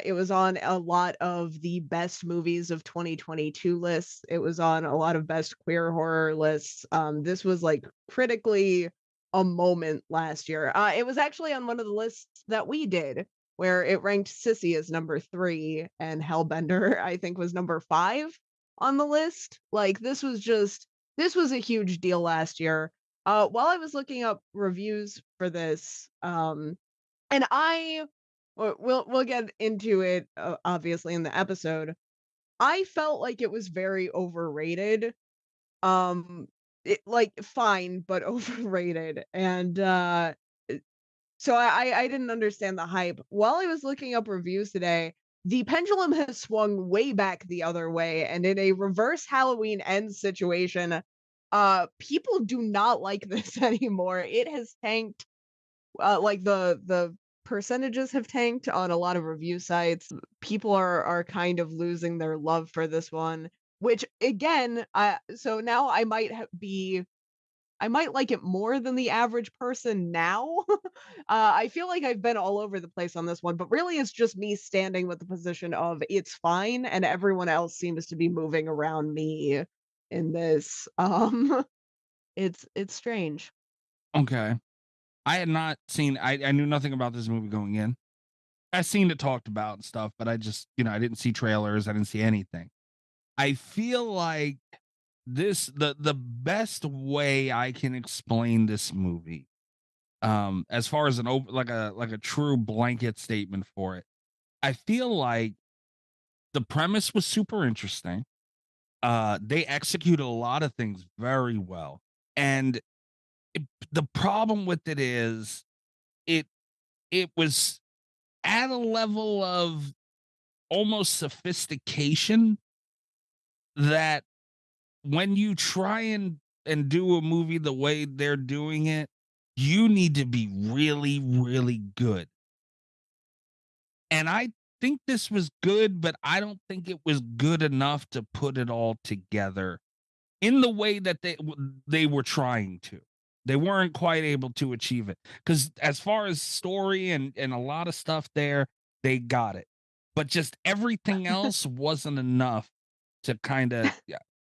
It was on a lot of the best movies of 2022 lists. It was on a lot of best queer horror lists. This was like critically a moment last year. It was actually on one of the lists that we did, where it ranked Sissy as number 3 and Hellbender, I think, was number 5 on the list. Like, this was a huge deal last year. While I was looking up reviews for this, and we'll get into it obviously in the episode. I felt like it was very overrated. Fine, but overrated. And so I didn't understand the hype. While I was looking up reviews today, the pendulum has swung way back the other way, and in a reverse Halloween Ends situation, people do not like this anymore. It has tanked. Like the percentages have tanked on a lot of review sites. People are kind of losing their love for this one, which again, so now I might like it more than the average person now. I feel like I've been all over the place on this one, but really it's just me standing with the position of it's fine, and everyone else seems to be moving around me in this. It's strange. Okay. I had not seen, I knew nothing about this movie going in. I seen it talked about and stuff, but I just, I didn't see trailers. I didn't see anything. I feel like the best way I can explain this movie, as far as like a true blanket statement for it, I feel like the premise was super interesting. They executed a lot of things very well. And the problem with it is it was at a level of almost sophistication that when you try and do a movie the way they're doing it, you need to be really, really good. And I think this was good, but I don't think it was good enough to put it all together in the way that they were trying to. They weren't quite able to achieve it because as far as story and a lot of stuff there, they got it, but just everything else wasn't enough to kind of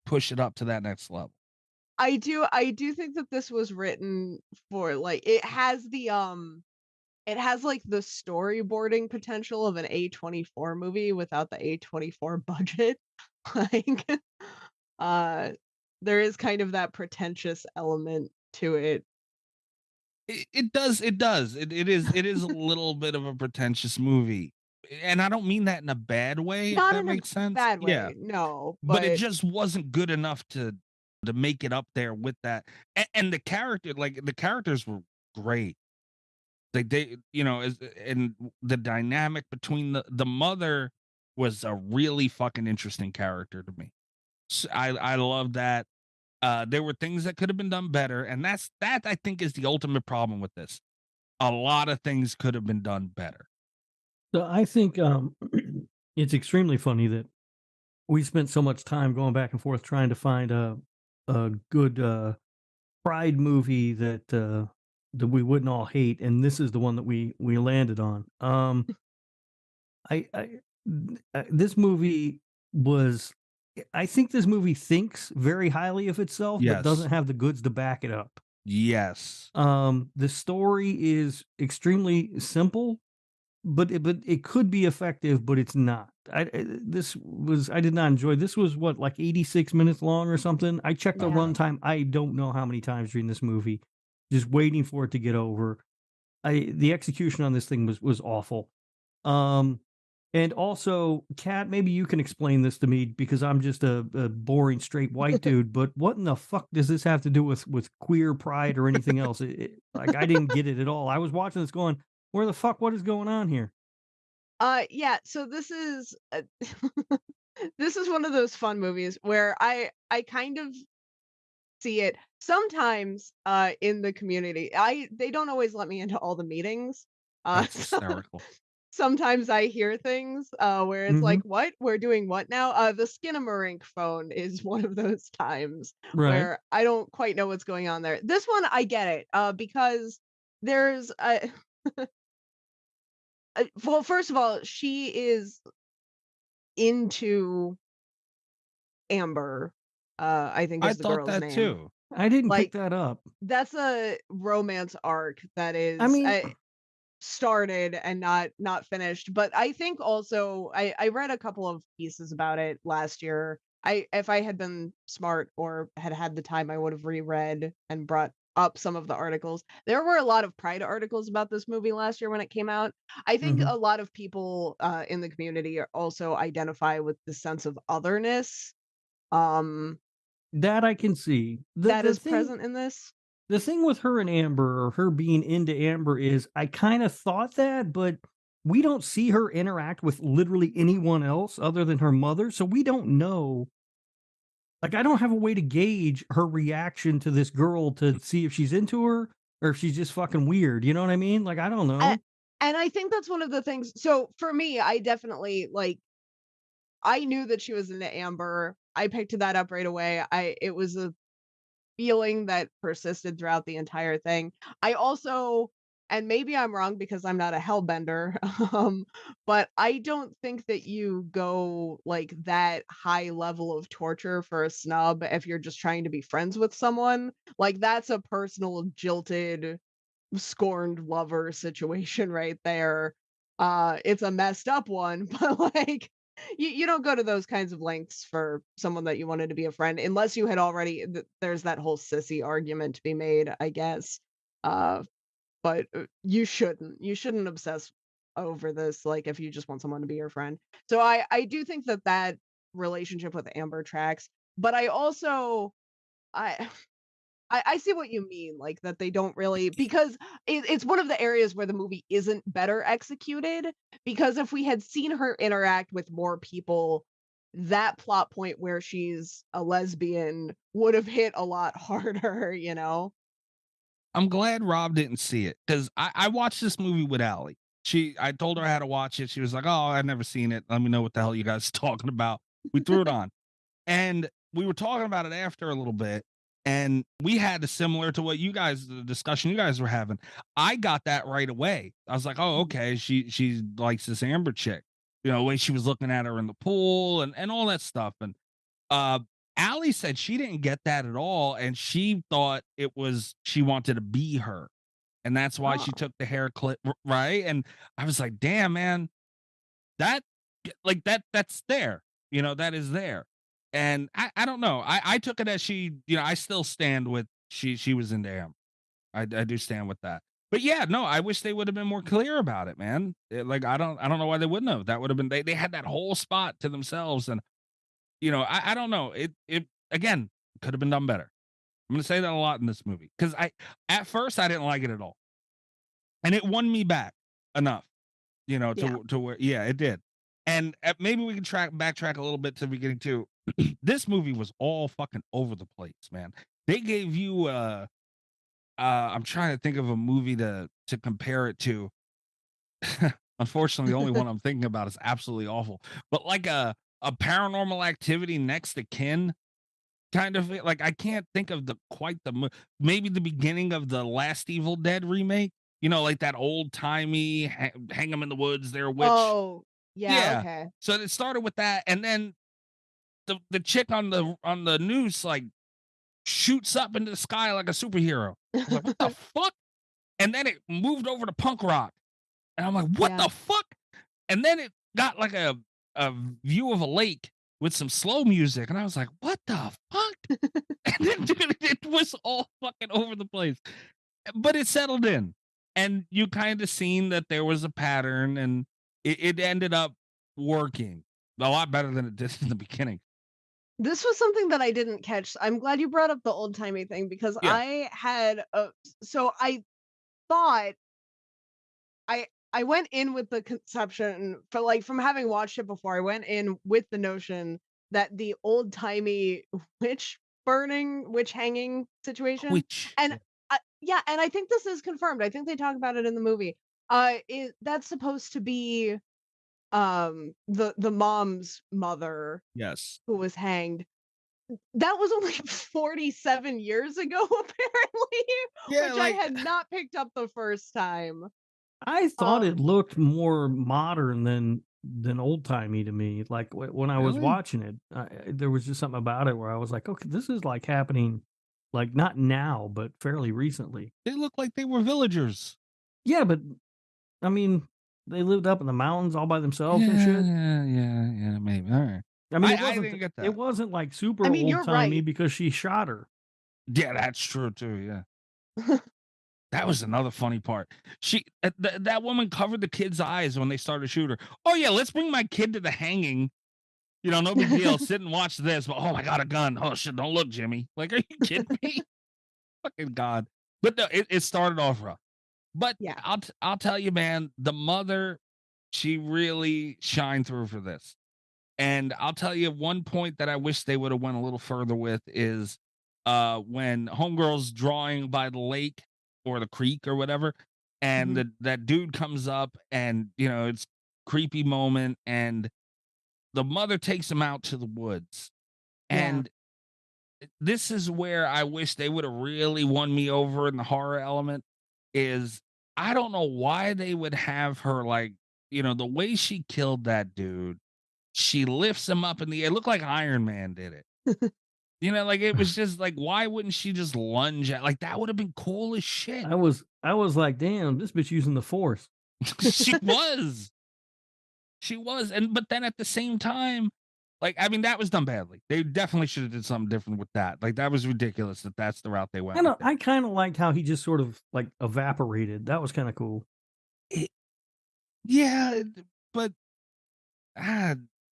push it up to that next level. I do think that this was written for like it has like the storyboarding potential of an A24 movie without the A24 budget. Like there is kind of that pretentious element to it. It does. It is a little bit of a pretentious movie. And I don't mean that in a bad way, Not if that in makes a sense. bad way, Yeah. no, But it but just wasn't good enough to make it up there with that. And the character, like the characters were great. Like they, and the dynamic between the mother was a really fucking interesting character to me. So I love that. There were things that could have been done better, and that I think is the ultimate problem with this. A lot of things could have been done better. So I think it's extremely funny that we spent so much time going back and forth trying to find a good Pride movie that we wouldn't all hate, and this is the one that we landed on. This movie was. I think this movie thinks very highly of itself, but Yes. doesn't have the goods to back it up. Yes. The story is extremely simple, but it could be effective, but it's not. I did not enjoy. This was what, like 86 minutes long or something. I checked the Yeah. runtime. I don't know how many times during this movie, just waiting for it to get over. The execution on this thing was awful. And also, Kat, maybe you can explain this to me because I'm just a boring straight white dude. But what in the fuck does this have to do with queer pride or anything else? Like I didn't get it at all. I was watching this going, where the fuck? What is going on here? Yeah. So this is this is one of those fun movies where I kind of see it sometimes in the community. They don't always let me into all the meetings. That's So hysterical. sometimes I hear things where it's like, what? We're doing what now? The Skinamarink phone is one of those times Right. where I don't quite know what's going on there. This one, I get it because there's well, first of all, she is into Amber. I think I is the thought girl's that name. too. I didn't Like, pick that up. That's a romance arc that is I mean, started and not finished. But I think also I read a couple of pieces about it last year. If I had been smart or had the time, I would have reread and brought up some of the articles. There were a lot of Pride articles about this movie last year when it came out. I think a lot of people in the community also identify with the sense of otherness. that I can see. That The is thing, present in this. the thing with her and Amber, or her being into Amber, is I kind of thought that, but we don't see her interact with literally anyone else other than her mother, so we don't know. Like, I don't have a way to gauge her reaction to this girl to see if she's into her or if she's just fucking weird. You know what I mean? Like, I don't know. And I think that's one of the things. So for me, I definitely I knew that she was into Amber. I picked that up right away. It was a feeling that persisted throughout the entire thing. I also, and maybe I'm wrong because I'm not a Hellbender, but I don't think that you go like that high level of torture for a snub if you're just trying to be friends with someone. Like that's a personal jilted, scorned lover situation right there. It's a messed up one, but like you don't go to those kinds of lengths for someone that you wanted to be a friend unless you had already there's that whole sissy argument to be made, I guess. But you shouldn't obsess over this like if you just want someone to be your friend. So I do think that relationship with Amber tracks, but I also I see what you mean, like that they don't really, because it's one of the areas where the movie isn't better executed. Because if we had seen her interact with more people, that plot point where she's a lesbian would have hit a lot harder, you know? I'm glad Rob didn't see it because I watched this movie with Allie. I told her I had to watch it. She was like, "Oh, I've never seen it. Let me know what the hell you guys are talking about." We threw it on, and we were talking about it after a little bit. And we had a similar to what you guys, the discussion you guys were having. I got that right away. I was like, oh, okay, she likes this Amber chick. You know, the way she was looking at her in the pool and all that stuff. And Allie said she didn't get that at all, and she thought it was she wanted to be her, and that's why she took the hair clip, right? And I was like, damn, man, that that's there, you know, that is there. And I don't know. I took it as she, you know, I still stand with she was into him. I do stand with that. But yeah, no, I wish they would have been more clear about it, man. Like I don't know why they wouldn't have. That would have been they had that whole spot to themselves, and you know, I don't know. It again could have been done better. I'm gonna say that a lot in this movie because at first I didn't like it at all, and it won me back enough, you know, to where it did. And maybe we can backtrack a little bit to the beginning too. This movie was all fucking over the place, man. They gave you I'm trying to think of a movie to compare it to. Unfortunately, the only one I'm thinking about is absolutely awful. But like a Paranormal Activity next to kin kind of like I can't think of maybe the beginning of the last Evil Dead remake. You know, like that old timey hang them in the woods. They're a witch. Oh, yeah. Okay. So it started with that, and then the chick on the noose like shoots up into the sky like a superhero. I was like, what the fuck? And then it moved over to punk rock, and I'm like, what the fuck? And then it got like a view of a lake with some slow music, and I was like, what the fuck? And then, dude, it was all fucking over the place, but it settled in, and you kind of seen that there was a pattern, and it ended up working a lot better than it did in the beginning. This was something that I didn't catch. I'm glad you brought up the old timey thing because I had so I thought I went in with the conception for like from having watched it before. I went in with the notion that the old timey witch hanging situation, and and I think this is confirmed. I think they talk about it in the movie. That's supposed to be the mom's mother, yes, who was hanged. That was only 47 years ago, apparently, which I had not picked up the first time. I thought it looked more modern than old timey to me. Like when I was watching it, there was just something about it where I was like, okay, this is like happening, like not now, but fairly recently. They look like they were villagers. Yeah, but I mean, they lived up in the mountains all by themselves and shit. Yeah, maybe. All right. I mean, I didn't get that. It wasn't like super old timey because she shot her. Yeah, that's true too. Yeah. That was another funny part. She that woman covered the kid's eyes when they started to shoot her. Oh yeah, let's bring my kid to the hanging. You know, no big deal. Sit and watch this. But oh, I got a gun. Oh shit, don't look, Jimmy. Like, are you kidding me? Fucking God. But no, it started off rough. But yeah, I'll tell you, man, the mother, she really shined through for this. And I'll tell you one point that I wish they would have went a little further with is when homegirl's drawing by the lake or the creek or whatever, and that dude comes up, and you know, it's creepy moment, and the mother takes him out to the woods. And this is where I wish they would have really won me over in the horror element. Is I don't know why they would have her, like, you know, the way she killed that dude, she lifts him up in the air. It looked like Iron Man did it. You know, like it was just like, why wouldn't she just lunge at, like, that would have been cool as shit. I was like, damn, this bitch using the force. She was. But then at the same time, like, I mean, that was done badly. They definitely should have did something different with that. Like, that was ridiculous that that's the route they went. I kind of liked how he just sort of like evaporated. That was kind of cool. Yeah, but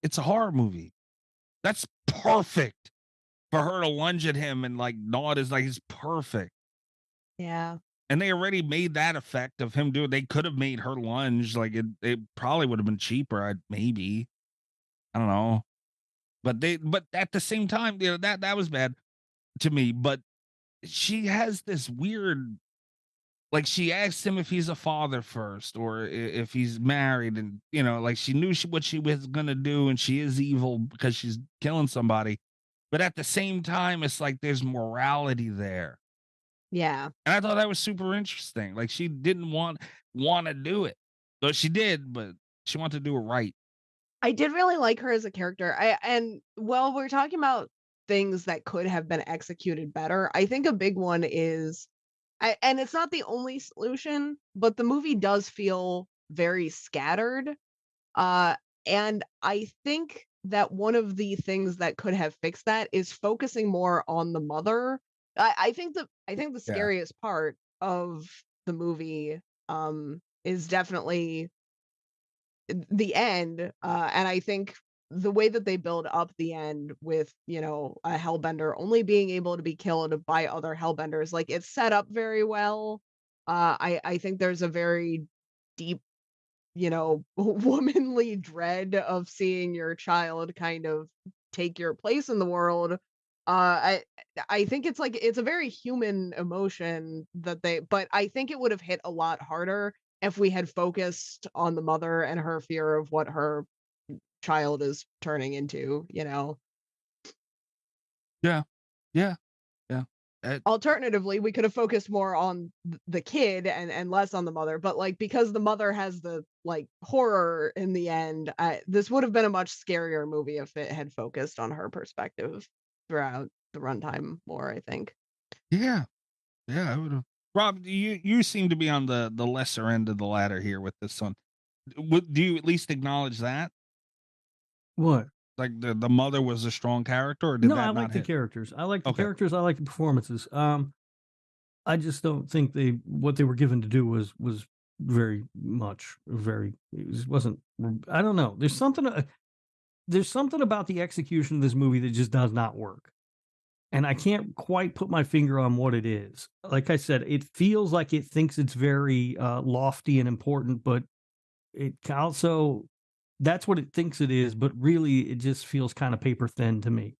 it's a horror movie. That's perfect for her to lunge at him and like gnaw his, like, it's perfect. Yeah. And they already made that effect of him doing. They could have made her lunge. Like it probably would have been cheaper. Maybe, I don't know. But at the same time, you know, that was bad to me. But she has this weird, like, she asked him if he's a father first or if he's married, and you know, like, she knew what she was gonna do, and she is evil because she's killing somebody. but at the same time, it's like there's morality there. Yeah. And I thought that was super interesting. Like she didn't want to do it. But she did, but she wanted to do it right. I did really like her as a character. We're talking about things that could have been executed better. I think a big one is and it's not the only solution, but the movie does feel very scattered. And I think that one of the things that could have fixed that is focusing more on the mother. I think the Yeah. scariest part of the movie is definitely the end. And I think the way that they build up the end with, a Hellbender only being able to be killed by other Hellbenders, like it's set up very well. I think there's a very deep, womanly dread of seeing your child kind of take your place in the world. I think it's a very human emotion but I think it would have hit a lot harder if we had focused on the mother and her fear of what her child is turning into. Yeah. Yeah. Yeah. Alternatively, we could have focused more on the kid and less on the mother, but like because the mother has the like horror in the end, this would have been a much scarier movie if it had focused on her perspective throughout the runtime more, I think. Yeah. Yeah, I would have. Rob, you seem to be on the lesser end of the ladder here with this one. Do you at least acknowledge that? What? Like the mother was a strong character, or did No, that I not like the hit? characters. I like the Okay. characters. I like the performances. I just don't think what they were given to do was very much it wasn't. I don't know. There's something about the execution of this movie that just does not work. And I can't quite put my finger on what it is. Like I said, it feels like it thinks it's very lofty and important, but it also that's what it thinks it is, but really it just feels kind of paper thin to me.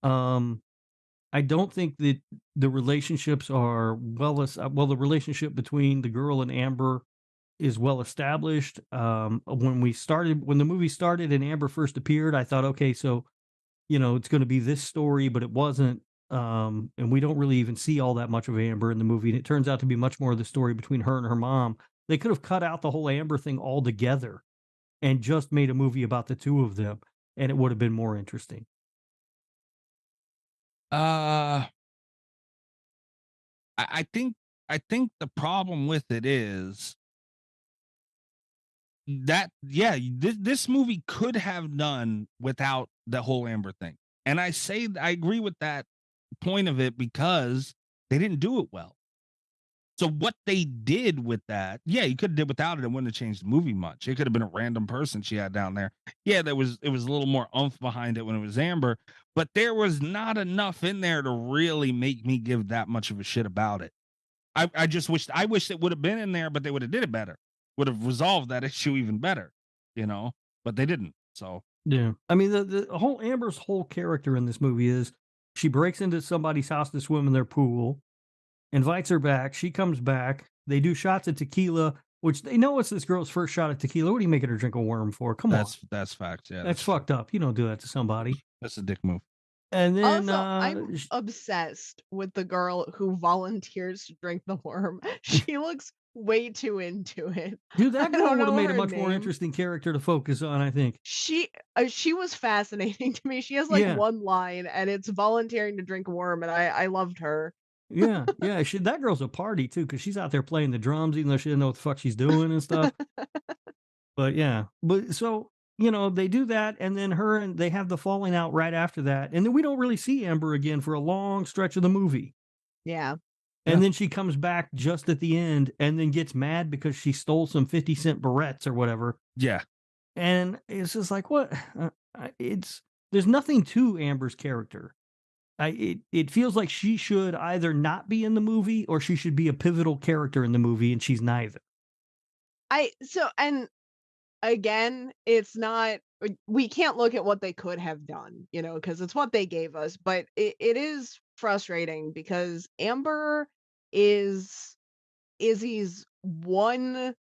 I don't think that the relationships are the relationship between the girl and Amber is well established. When the movie started and Amber first appeared, I thought, okay, so it's going to be this story, but it wasn't. And we don't really even see all that much of Amber in the movie. And it turns out to be much more of the story between her and her mom. They could have cut out the whole Amber thing altogether and just made a movie about the two of them, and it would have been more interesting. I think the problem with it is that this movie could have done without the whole Amber thing. And I agree with that point of it because they didn't do it well. So what they did with that, you could have did without it. It wouldn't have changed the movie much. It could have been a random person she had down there. Yeah, it was a little more oomph behind it when it was Amber, but there was not enough in there to really make me give that much of a shit about it. I wish it would have been in there, but they would have did it better. Would have resolved that issue even better, but they didn't. So yeah, I mean the whole Amber's whole character in this movie is she breaks into somebody's house to swim in their pool, invites her back. She comes back. They do shots of tequila, which they know it's this girl's first shot at tequila. What are you making her drink a worm for? Come on, that's facts. Yeah, that's fucked up. You don't do that to somebody. That's a dick move. And then Also, I'm obsessed with the girl who volunteers to drink the worm. She looks way too into it. Dude, that girl would have made a much more name. interesting character to focus on, I think. She was fascinating to me. She has one line, and it's volunteering to drink a worm, and I loved her. Yeah. That girl's a party too, because she's out there playing the drums, even though she doesn't know what the fuck she's doing and stuff. But yeah, so they do that, and then they have the falling out right after that, and then we don't really see Amber again for a long stretch of the movie. Yeah. And then she comes back just at the end, and then gets mad because she stole some 50-cent barrettes or whatever. Yeah. And it's just like, what? There's nothing to Amber's character. It feels like she should either not be in the movie or she should be a pivotal character in the movie, and she's neither. And again, it's not, we can't look at what they could have done, because it's what they gave us, but it is frustrating because Amber is Izzy's one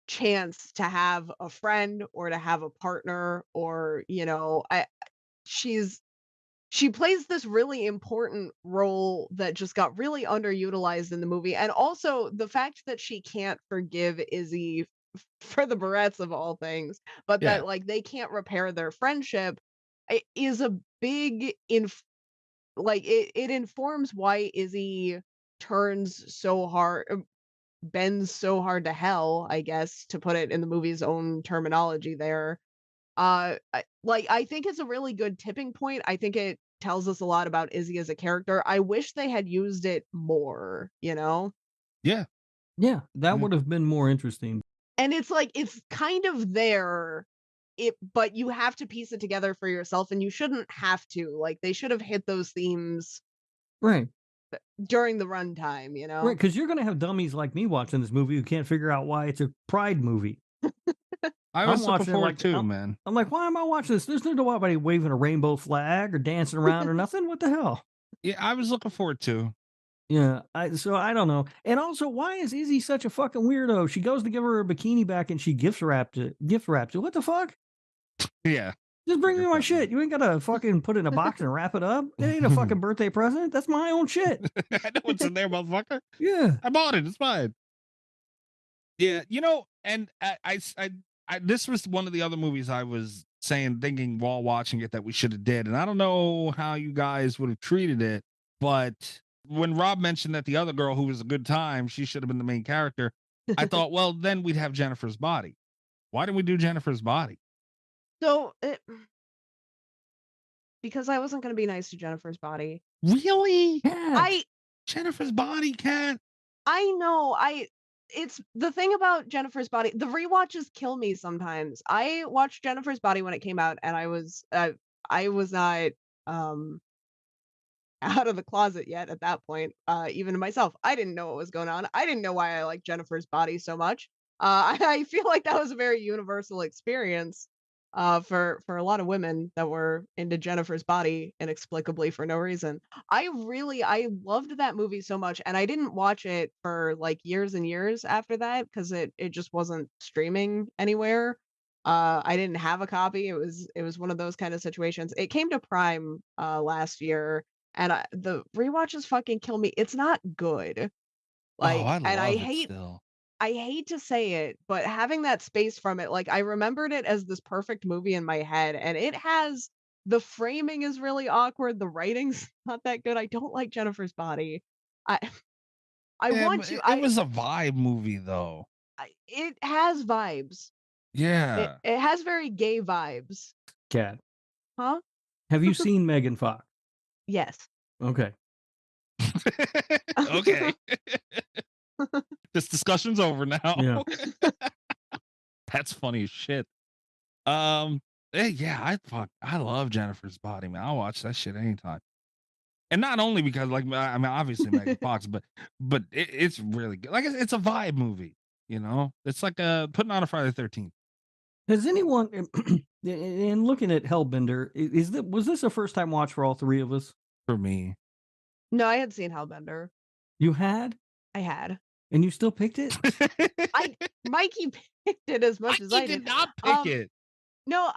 chance to have a friend or to have a partner, or she's she plays this really important role that just got really underutilized in the movie. And also the fact that she can't forgive Izzy for the barrettes of all things, but Yeah. that like they can't repair their friendship is a big it informs why Izzy turns so hard, bends so hard to hell, I guess, to put it in the movie's own terminology there. I think it's a really good tipping point. I think it tells us a lot about Izzy as a character. I wish they had used it more, you know? Yeah. Yeah, that Yeah. would have been more interesting. And it's like it's kind of there, but you have to piece it together for yourself, and you shouldn't have to. Like they should have hit those themes Right. during the runtime, you know? Right, because you're gonna have dummies like me watching this movie who can't figure out why it's a pride movie. I was I'm looking watching it forward like- too, man. I'm like, why am I watching this? There's nobody waving a rainbow flag or dancing around or nothing. What the hell? Yeah, I was looking forward to. Yeah, so I don't know. And also, why is Izzy such a fucking weirdo? She goes to give her bikini back and she gift wrapped it. What the fuck? Yeah. Just bring me my Gift wrap. shit. You ain't gotta fucking put it in a box and wrap it up. It ain't a fucking birthday present. That's my own shit. I know what's in there, motherfucker. Yeah. I bought it. It's fine. Yeah, and I this was one of the other movies I was thinking while watching it that we should have did, and I don't know how you guys would have treated it, but when Rob mentioned that the other girl who was a good time, she should have been the main character, I thought, well, then we'd have Jennifer's Body. Why didn't we do Jennifer's Body? So because I wasn't going to be nice to Jennifer's Body. Really? Yeah. Jennifer's Body, Cat. I know. It's the thing about Jennifer's Body. The rewatches kill me sometimes. I watched Jennifer's Body when it came out, and I was not out of the closet yet at that point. Even to myself, I didn't know what was going on. I didn't know why I liked Jennifer's Body so much. I feel like that was a very universal experience for a lot of women that were into Jennifer's Body inexplicably for no reason. I loved that movie so much, and I didn't watch it for like years and years after that because it just wasn't streaming anywhere. I didn't have a copy. It was one of those kind of situations. It came to Prime last year, and the rewatches fucking kill me. It's not good. Like, I and love I it hate still. I hate to say it, but having that space from it, like I remembered it as this perfect movie in my head, and the framing is really awkward, the writing's not that good. I don't like Jennifer's Body. I Yeah, want but to. it was a vibe movie, though. It has vibes. Yeah. It has very gay vibes. Cat. Huh? Have you seen Megan Fox? Yes. Okay. Okay. This discussion's over now. Yeah. That's funny as shit. Yeah, I love Jennifer's Body, man. I'll watch that shit anytime. And not only because, like, I mean, obviously Megan Fox, but it's really good. Like, it's a vibe movie, It's like putting on a Friday the 13th. Has anyone, in looking at Hellbender, was this a first time watch for all three of us? For me. No, I had seen Hellbender. You had? I had. And you still picked it? Mikey picked it as much as I did not pick it. No,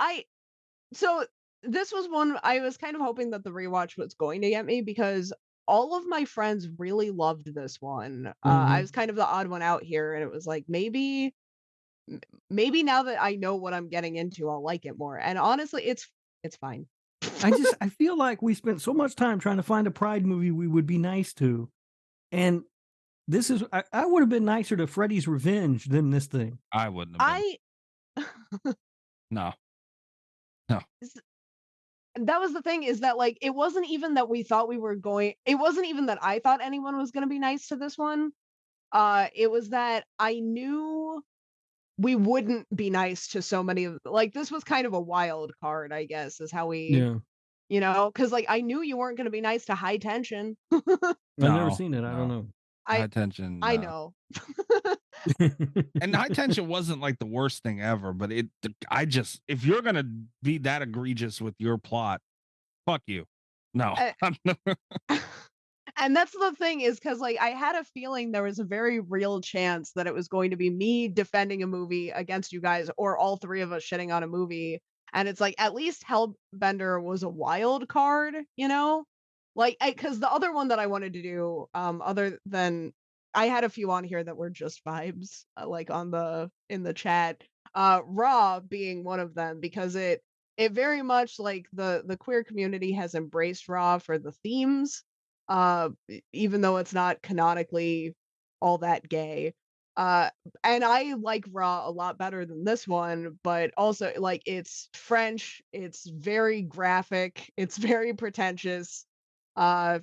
so this was one I was kind of hoping that the rewatch was going to get me because all of my friends really loved this one. I was kind of the odd one out here, and it was like maybe now that I know what I'm getting into, I'll like it more. And honestly, it's fine. I feel like we spent so much time trying to find a Pride movie we would be nice to, and this is I would have been nicer to Freddy's Revenge than this thing. I wouldn't have been. No. That was the thing, is that like it wasn't even that we thought it wasn't even that I thought anyone was going to be nice to this one. It was that I knew we wouldn't be nice to so many of, like, this was kind of a wild card, I guess, is how we because like I knew you weren't going to be nice to High Tension. I've never seen it. I don't know. High Tension. I know. And High Tension wasn't like the worst thing ever, but if you're gonna be that egregious with your plot, fuck you. No. And that's the thing, is because like I had a feeling there was a very real chance that it was going to be me defending a movie against you guys, or all three of us shitting on a movie. And it's like, at least Hellbender was a wild card, you know? Like, because the other one that I wanted to do, other than I had a few on here that were just vibes, like in the chat. Raw being one of them, because it very much, like, the queer community has embraced Raw for the themes, even though it's not canonically all that gay. And I like Raw a lot better than this one, but also, like, it's French, it's very graphic, it's very pretentious. Uh,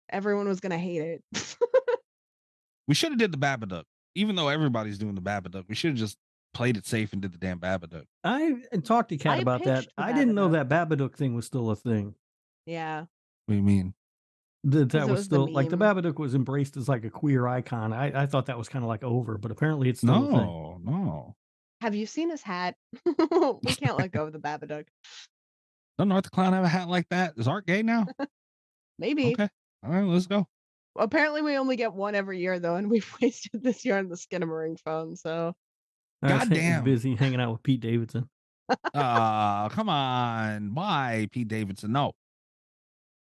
Everyone was gonna hate it. We should have did the Babadook, even though everybody's doing the Babadook. We should have just played it safe and did the damn Babadook. I talked to Kat I about that. pitched the I didn't know Babadook. that Babadook thing was still a thing. Yeah. What do you mean? That it was was the still like the meme. Babadook was embraced as like a queer icon. I thought that was kind of like over, but apparently it's still a thing. No. Have you seen his hat? We can't let go of the Babadook. Doesn't Art the Clown have a hat like that? Is Art gay now? Maybe. Okay. All right, let's go. Apparently, we only get one every year, though, and we've wasted this year on the Skinamarink phone, so. Goddamn. Busy hanging out with Pete Davidson. Come on. Why, Pete Davidson? No.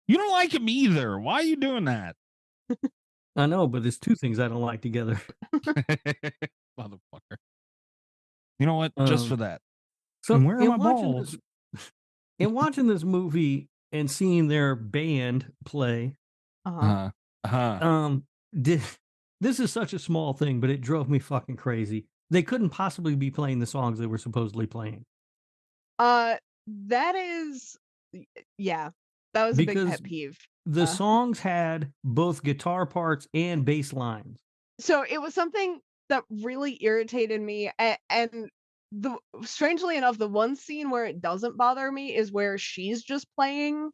You don't like him either. Why are you doing that? I know, but there's two things I don't like together. Motherfucker. You know what? Just for that. So And where are in my watching balls? in watching this movie and seeing their band play, this is such a small thing, but it drove me fucking crazy. They couldn't possibly be playing the songs they were supposedly playing. That is, yeah, that was a big Because pet peeve. The songs had both guitar parts and bass lines. So it was something that really irritated me, and strangely enough, the one scene where it doesn't bother me is where she's just playing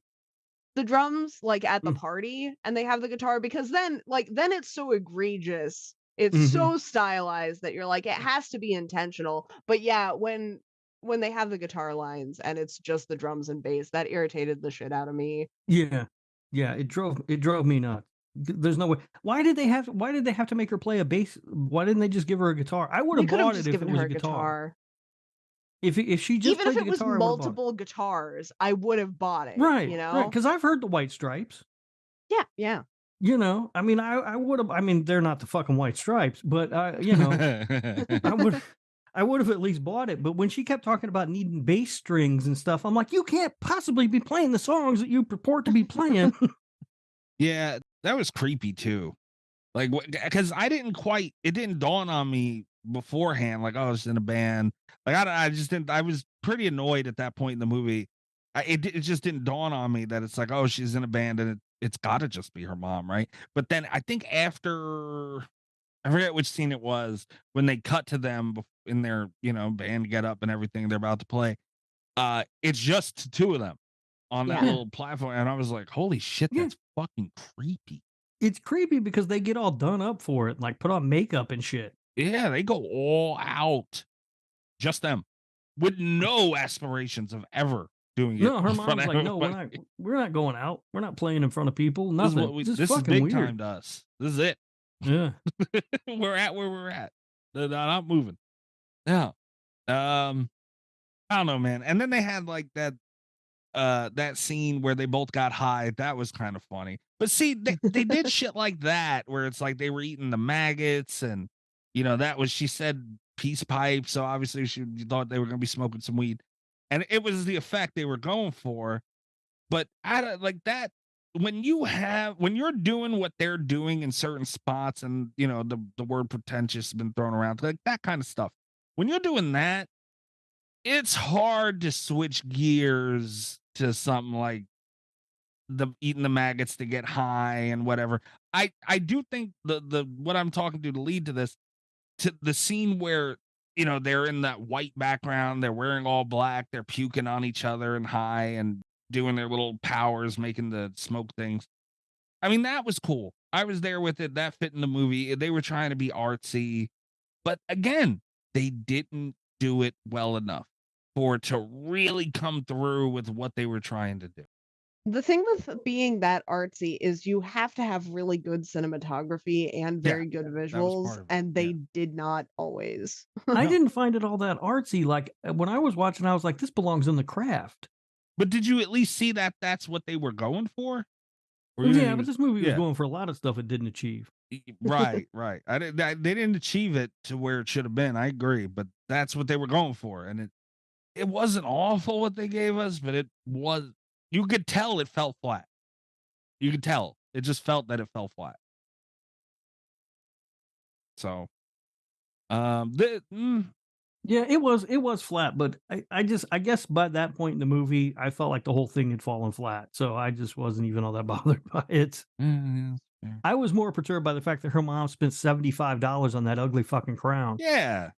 the drums, like, at the party, and they have the guitar, because then it's so egregious. It's so stylized that you're like, it has to be intentional. But yeah, when they have the guitar lines and it's just the drums and bass, that irritated the shit out of me. Yeah, it drove me nuts. There's no way. Why did they have to make her play a bass? Why didn't they just give her a guitar? I would have bought it if it was a guitar. If she just even if played it was guitar, multiple guitars, I would have bought it. Right, you know, right? Because I've heard the White Stripes. Yeah. You know, I mean, I would have. I mean, they're not the fucking White Stripes, but you know, I would have at least bought it. But when she kept talking about needing bass strings and stuff, I'm like, you can't possibly be playing the songs that you purport to be playing. Yeah, that was creepy too. Like, because it didn't dawn on me beforehand. Like, oh, it's in a band. Like, I just didn't. I was pretty annoyed at that point in the movie. It just didn't dawn on me that it's like, oh, she's in a band and it's got to just be her mom, right? But then I think after, I forget which scene it was, when they cut to them in their, band get up and everything they're about to play. It's just two of them on that little platform, and I was like, holy shit, that's fucking creepy. It's creepy because they get all done up for it, like put on makeup and shit. Yeah, they go all out. Just them. With no aspirations of ever doing it. No, her mom's like, no, we're not going out. We're not playing in front of people. Nothing. This is big weird. Time to us. This is it. Yeah. We're at where we're at. They're not moving. Yeah. I don't know, man. And then they had like that scene where they both got high. That was kind of funny. But see, they did shit like that where it's like they were eating the maggots, and she said peace pipe, so obviously she thought they were going to be smoking some weed, and it was the effect they were going for. But I don't like that when you're doing what they're doing in certain spots, and the word pretentious has been thrown around, like that kind of stuff. When you're doing that, it's hard to switch gears to something like the eating the maggots to get high and whatever. I do think the what I'm talking to lead to this, to the scene where they're in that white background, they're wearing all black, they're puking on each other and high and doing their little powers, making the smoke things. I mean, that was cool. I was there with it. That fit in the movie. They were trying to be artsy, but again, they didn't do it well enough for it to really come through with what they were trying to do. The thing with being that artsy is you have to have really good cinematography and Yeah, very good that was visuals, part of it. and they did not always. I No. didn't find it all that artsy. Like when I was watching, I was like, this belongs in The Craft. But did you at least see that that's what they were going for? Or you didn't Yeah, but even- this movie was yeah. going for a lot of stuff it didn't achieve. Right. They didn't achieve it to where it should have been. I agree, but that's what they were going for, and it wasn't awful what they gave us, but it was. You could tell it fell flat. You could tell it just felt that it fell flat. So, Yeah, it was flat, but I guess by that point in the movie, I felt like the whole thing had fallen flat. So I just wasn't even all that bothered by it. I was more perturbed by the fact that her mom spent $75 on that ugly fucking crown. Yeah.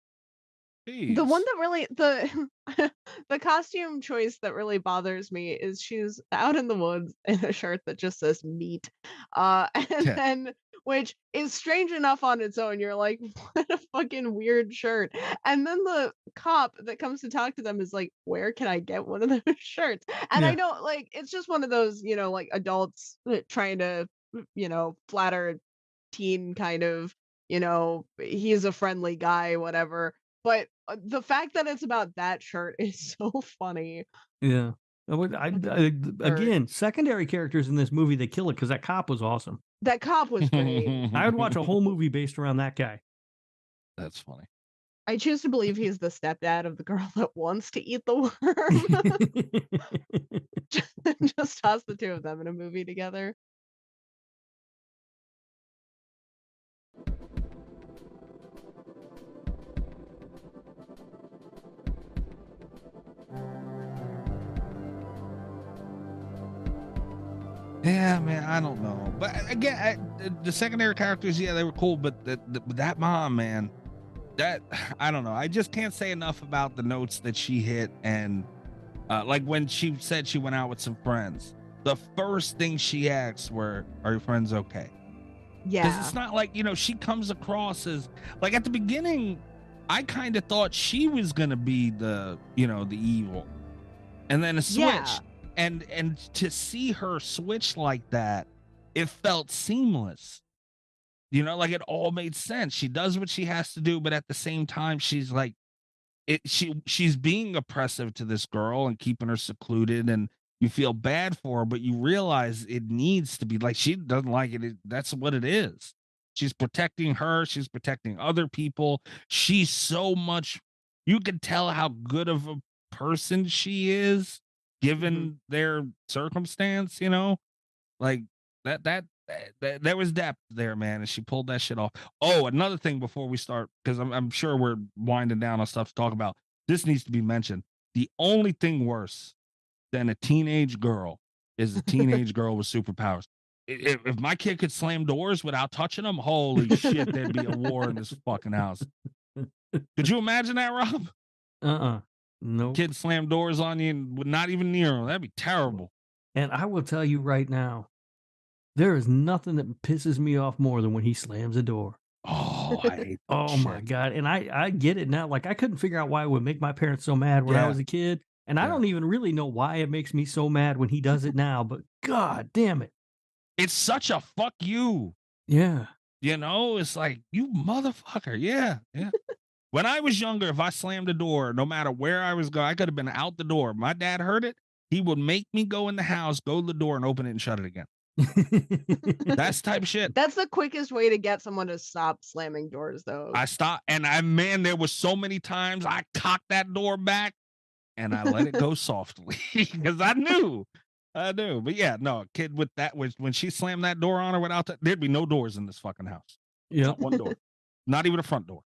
The one that really the costume choice that really bothers me is she's out in the woods in a shirt that just says meat. And Yeah. then which is strange enough on its own. You're like, what a fucking weird shirt. And then the cop that comes to talk to them is like, where can I get one of those shirts? And I Yeah. know like it's just one of those, like adults trying to, flatter teen kind of, he's a friendly guy, whatever. But the fact that it's about that shirt is so funny. Yeah. Again, secondary characters in this movie, they kill it because that cop was awesome. That cop was great. I would watch a whole movie based around that guy. That's funny. I choose to believe he's the stepdad of the girl that wants to eat the worm. Just toss the two of them in a movie together. Yeah, man, I don't know, but again, the secondary characters, yeah, they were cool, but that mom, man, that I don't know. I just can't say enough about the notes that she hit, and like when she said she went out with some friends, the first thing she asked were, "Are your friends okay?" Yeah, because it's not like she comes across as like at the beginning, I kind of thought she was gonna be the the evil, and then a switch. Yeah. And to see her switch like that, it felt seamless. Like it all made sense. She does what she has to do, but at the same time, she's like, she's being oppressive to this girl and keeping her secluded, and you feel bad for her, but you realize it needs to be like she doesn't like it. That's what it is. She's protecting her. She's protecting other people. She's so much. You can tell how good of a person she is, given their circumstance, like that there was depth there, man, and she pulled that shit off. Oh, another thing before we start, because I'm sure we're winding down on stuff to talk about. This needs to be mentioned. The only thing worse than a teenage girl is a teenage girl with superpowers. If my kid could slam doors without touching them, holy shit, there'd be a war in this fucking house. Could you imagine that, Rob? No. Kid slam doors on you and would not even near them. That'd be terrible. And I will tell you right now, there is nothing that pisses me off more than when he slams a door. Oh, I hate that Oh my shit. God. And I get it now. Like I couldn't figure out why it would make my parents so mad when I Yeah. was a kid. And I Yeah. don't even really know why it makes me so mad when he does it now, but God damn it. It's such a fuck you. Yeah. It's like, you motherfucker. Yeah. Yeah. When I was younger, if I slammed the door, no matter where I was going, I could have been out the door. My dad heard it. He would make me go in the house, go to the door and open it and shut it again. That's type of shit. That's the quickest way to get someone to stop slamming doors, though. I stopped, and man, there was so many times I cocked that door back and I let it go softly because I knew. But yeah, no, a kid with that, when she slammed that door on her without that, there'd be no doors in this fucking house. Yeah. Not one door. Not even a front door.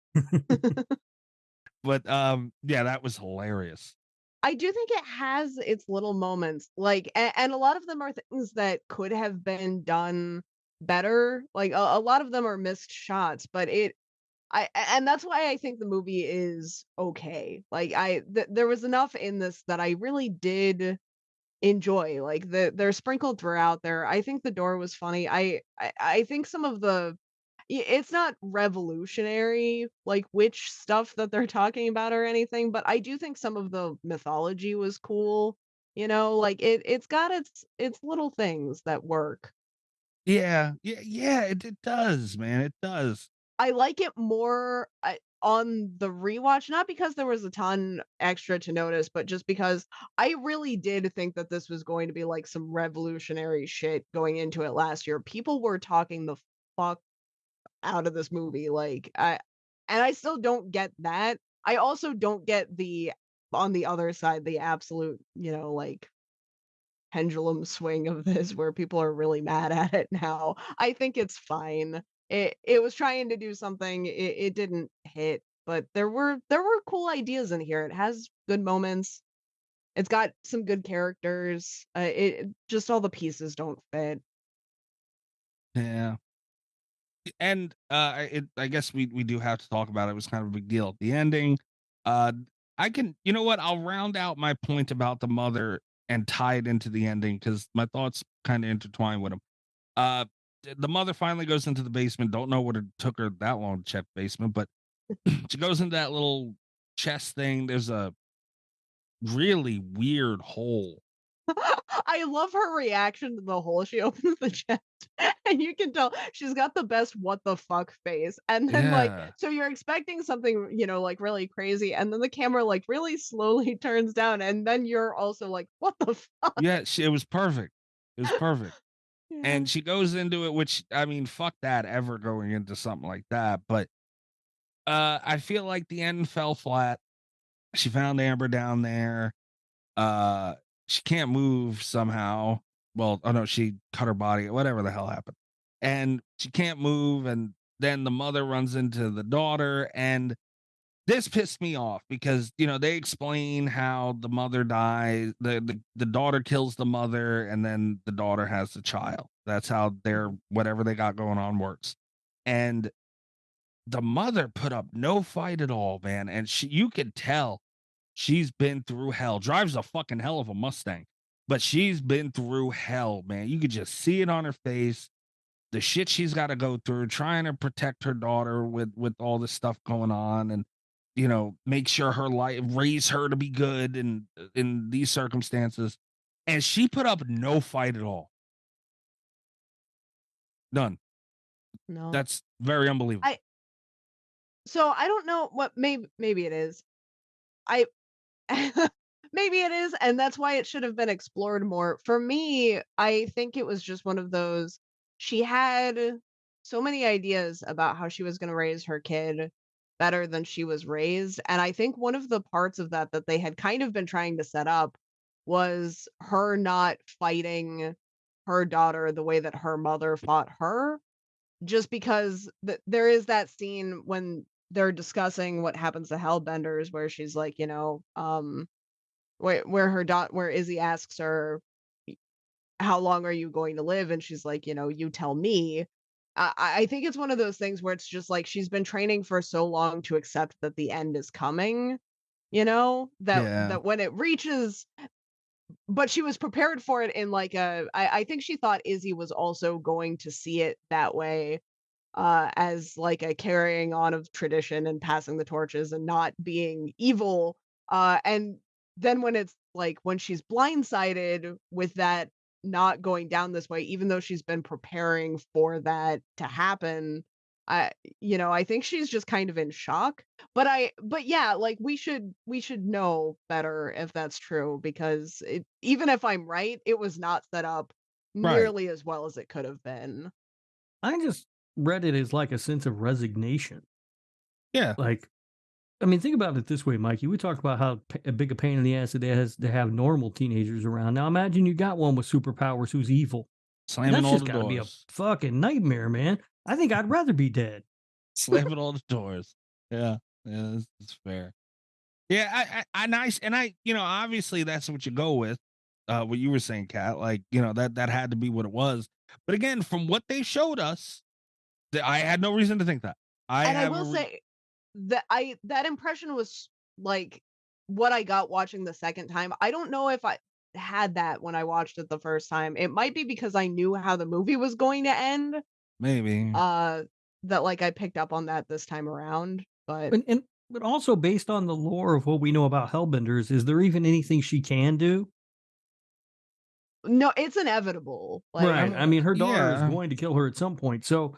But yeah, that was hilarious. I do think it has its little moments, like, and a lot of them are things that could have been done better. Like a lot of them are missed shots, but and that's why I think the movie is okay. Like there was enough in this that I really did enjoy. Like they're sprinkled throughout there. I think the door was funny. I think some of it's not revolutionary, like witch stuff that they're talking about or anything, but I do think some of the mythology was cool. You know, like it's got its little things that work. Yeah, it does, man, it does. I like it more on the rewatch, not because there was a ton extra to notice, but just because I really did think that this was going to be like some revolutionary shit going into it last year. People were talking the fuck out of this movie, and I still don't get that. I also don't get the on the other side the absolute, like pendulum swing of this where people are really mad at it now. I think it's fine. It was trying to do something, it didn't hit, but there were cool ideas in here. It has good moments. It's got some good characters. It just all the pieces don't fit. Yeah. And I guess we do have to talk about it. It was kind of a big deal at the ending. Uh I can, you know what? I'll round out my point about the mother and tie it into the ending because my thoughts kind of intertwine with them. Uh the mother finally goes into the basement. Don't know what it took her that long to check the basement, but she goes into that little chest thing. There's a really weird hole. I love her reaction to the hole. She opens the chest and you can tell she's got the best what the fuck face. And then Yeah. so you're expecting something, like really crazy, and then the camera like really slowly turns down, and then you're also like, what the fuck? Yeah, it was perfect. It was perfect. Yeah. And she goes into it, which I mean, fuck that ever going into something like that. But I feel like the end fell flat. She found Amber down there. Uh she can't move somehow. Well, oh no, she cut her body, whatever the hell happened. And she can't move, and then the mother runs into the daughter, and this pissed me off because they explain how the mother dies, the daughter kills the mother, and then the daughter has the child. That's how their whatever they got going on works. And the mother put up no fight at all, man. And you could tell she's been through hell. Drives a fucking hell of a Mustang, but she's been through hell, man. You could just see it on her face. The shit she's got to go through trying to protect her daughter with all this stuff going on, and make sure her life, raise her to be good and in these circumstances. And she put up no fight at all. None. No. That's very unbelievable. So I don't know what maybe it is. I maybe it is, and that's why it should have been explored more. For me, I think it was just one of those, she had so many ideas about how she was going to raise her kid better than she was raised, and I think one of the parts of that they had kind of been trying to set up was her not fighting her daughter the way that her mother fought her, just because there is that scene when they're discussing what happens to Hellbenders where she's like, where Izzy asks her, how long are you going to live? And she's like, you tell me. I think it's one of those things where it's just like she's been training for so long to accept that the end is coming, that Yeah. that when it reaches, but she was prepared for it in like I think she thought Izzy was also going to see it that way, as like a carrying on of tradition and passing the torches and not being evil. And then when it's like when she's blindsided with that not going down this way, even though she's been preparing for that to happen, I think she's just kind of in shock. But yeah, like we should know better if that's true, because even if I'm right, it was not set up Right. nearly as well as it could have been. I just read it as like a sense of resignation. Yeah. Like, I mean, think about it this way, Mikey. We talk about how big a pain in the ass it is to have normal teenagers around. Now, imagine you got one with superpowers who's evil. Slamming That's all just the got to be a doors. fucking nightmare, man. I think I'd rather be dead. Slamming all the doors. Yeah. Yeah, that's fair. Yeah, I obviously that's what you go with. What you were saying, Kat, like, that had to be what it was. But again, from what they showed us, I had no reason to think that. I will say that that impression was like what I got watching the second time. I don't know if I had that when I watched it the first time. It might be because I knew how the movie was going to end. Maybe. That like I picked up on that this time around. But But also based on the lore of what we know about Hellbenders, is there even anything she can do? No, it's inevitable. Like, right. I mean, her daughter is Yeah. going to kill her at some point. So,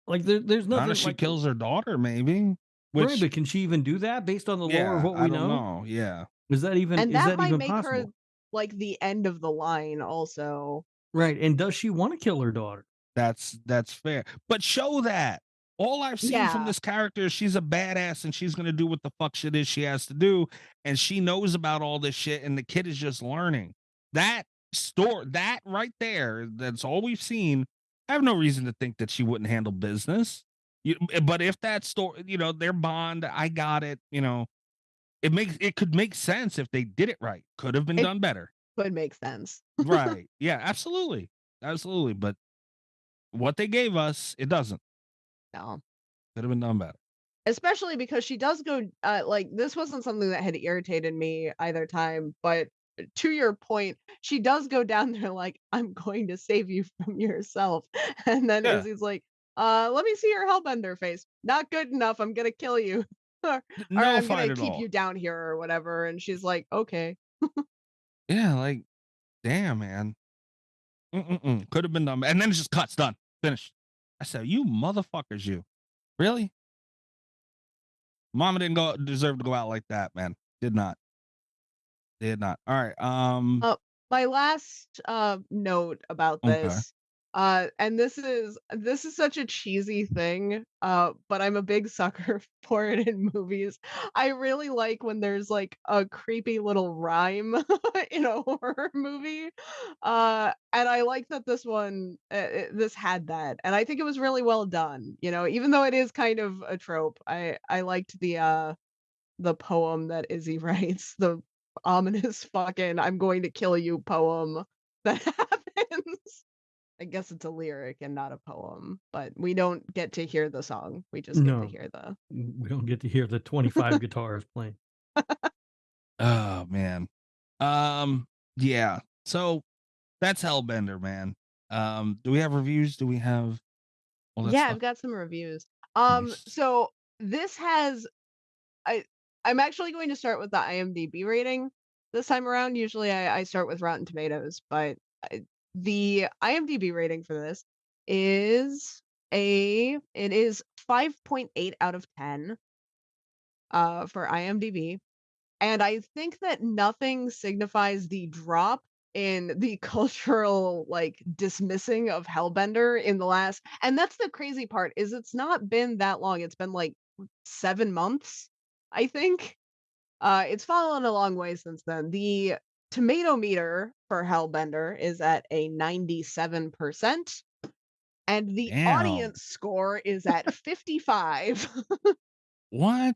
like, there's Not nothing. if she like, kills her daughter, maybe. right, Which, but can she even do that based on the lore of what I we don't know? know. Yeah. Is that even and is that that might even make possible? her like the end of the line also. Right. And does she want to kill her daughter? That's fair. But show that. All I've seen from Yeah. this character is she's a badass and she's gonna do what the fuck shit is she has to do, and she knows about all this shit, and the kid is just learning. That right there, that's all we've seen. I have no reason to think that she wouldn't handle business. But if that story, their bond, I got it. It could make sense if they did it right. Could have been It done better. could make sense. Right. Yeah, absolutely. Absolutely. But what they gave us, it doesn't. No. Could have been done better. Especially because she does go like this wasn't something that had irritated me either time, but to your point, she does go down there like, I'm going to save you from yourself. And then Yeah. Izzy's like, let me see your Hellbender face. Not good enough, I'm gonna kill you. or No I'm fight gonna at keep all. you down here or whatever. And she's like, okay. Yeah, like, damn, man. Could have been done. And then it just cuts, done, finished. I said, you motherfuckers, you. Really? Mama didn't deserve to go out like that, man. Did not. All right. My last note about Okay. this, and this is such a cheesy thing, but I'm a big sucker for it in movies. I really like when there's like a creepy little rhyme in a horror movie, and I like that this one this had that, and I think it was really well done. Even though it is kind of a trope, I liked the poem that Izzy writes, the ominous fucking "I'm going to kill you" poem that happens. I guess it's a lyric and not a poem, but we don't get to hear the song. We just get to No. hear the We don't get to hear the 25 guitars playing. Oh man. Yeah. So that's Hellbender, man. Do we have reviews? Do we have all that Yeah, stuff? I've got some reviews. Nice. So this has I'm actually going to start with the IMDb rating this time around. Usually I start with Rotten Tomatoes, but the IMDb rating for this is 5.8 out of 10 for IMDb. And I think that nothing signifies the drop in the cultural like dismissing of Hellbender in the last, and that's the crazy part, is it's not been that long. It's been like 7 months, I think. It's fallen a long way since then. The tomato meter for Hellbender is at a 97%, and the Damn. audience score is at 55. What?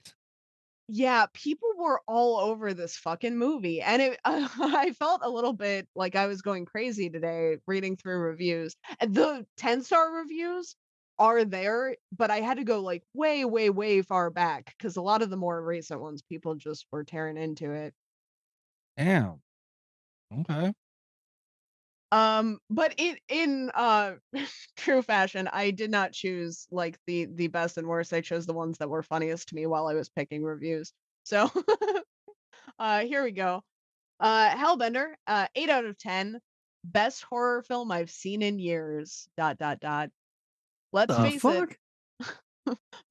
Yeah, people were all over this fucking movie, and I felt a little bit like I was going crazy today reading through reviews. And the 10-star reviews are there, but I had to go like way, way, way far back because a lot of the more recent ones, people just were tearing into it. Damn. Okay. But in true fashion, I did not choose like the best and worst. I chose the ones that were funniest to me while I was picking reviews. So here we go. Hellbender, 8 out of 10. Best horror film I've seen in years. ... Let's face it,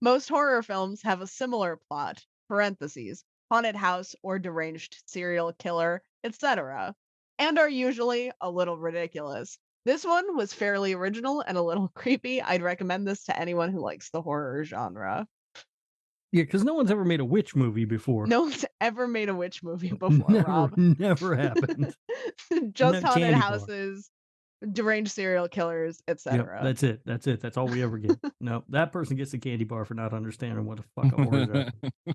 most horror films have a similar plot, parentheses, haunted house or deranged serial killer, etc., and are usually a little ridiculous. This one was fairly original and a little creepy. I'd recommend this to anyone who likes the horror genre. Yeah, because no one's ever made a witch movie before. No one's ever made a witch movie before, Rob. Never happened. Just No haunted candy bar. houses, deranged serial killers, etc. Yep, that's it. That's all we ever get. No, that person gets a candy bar for not understanding what the fuck a horror is.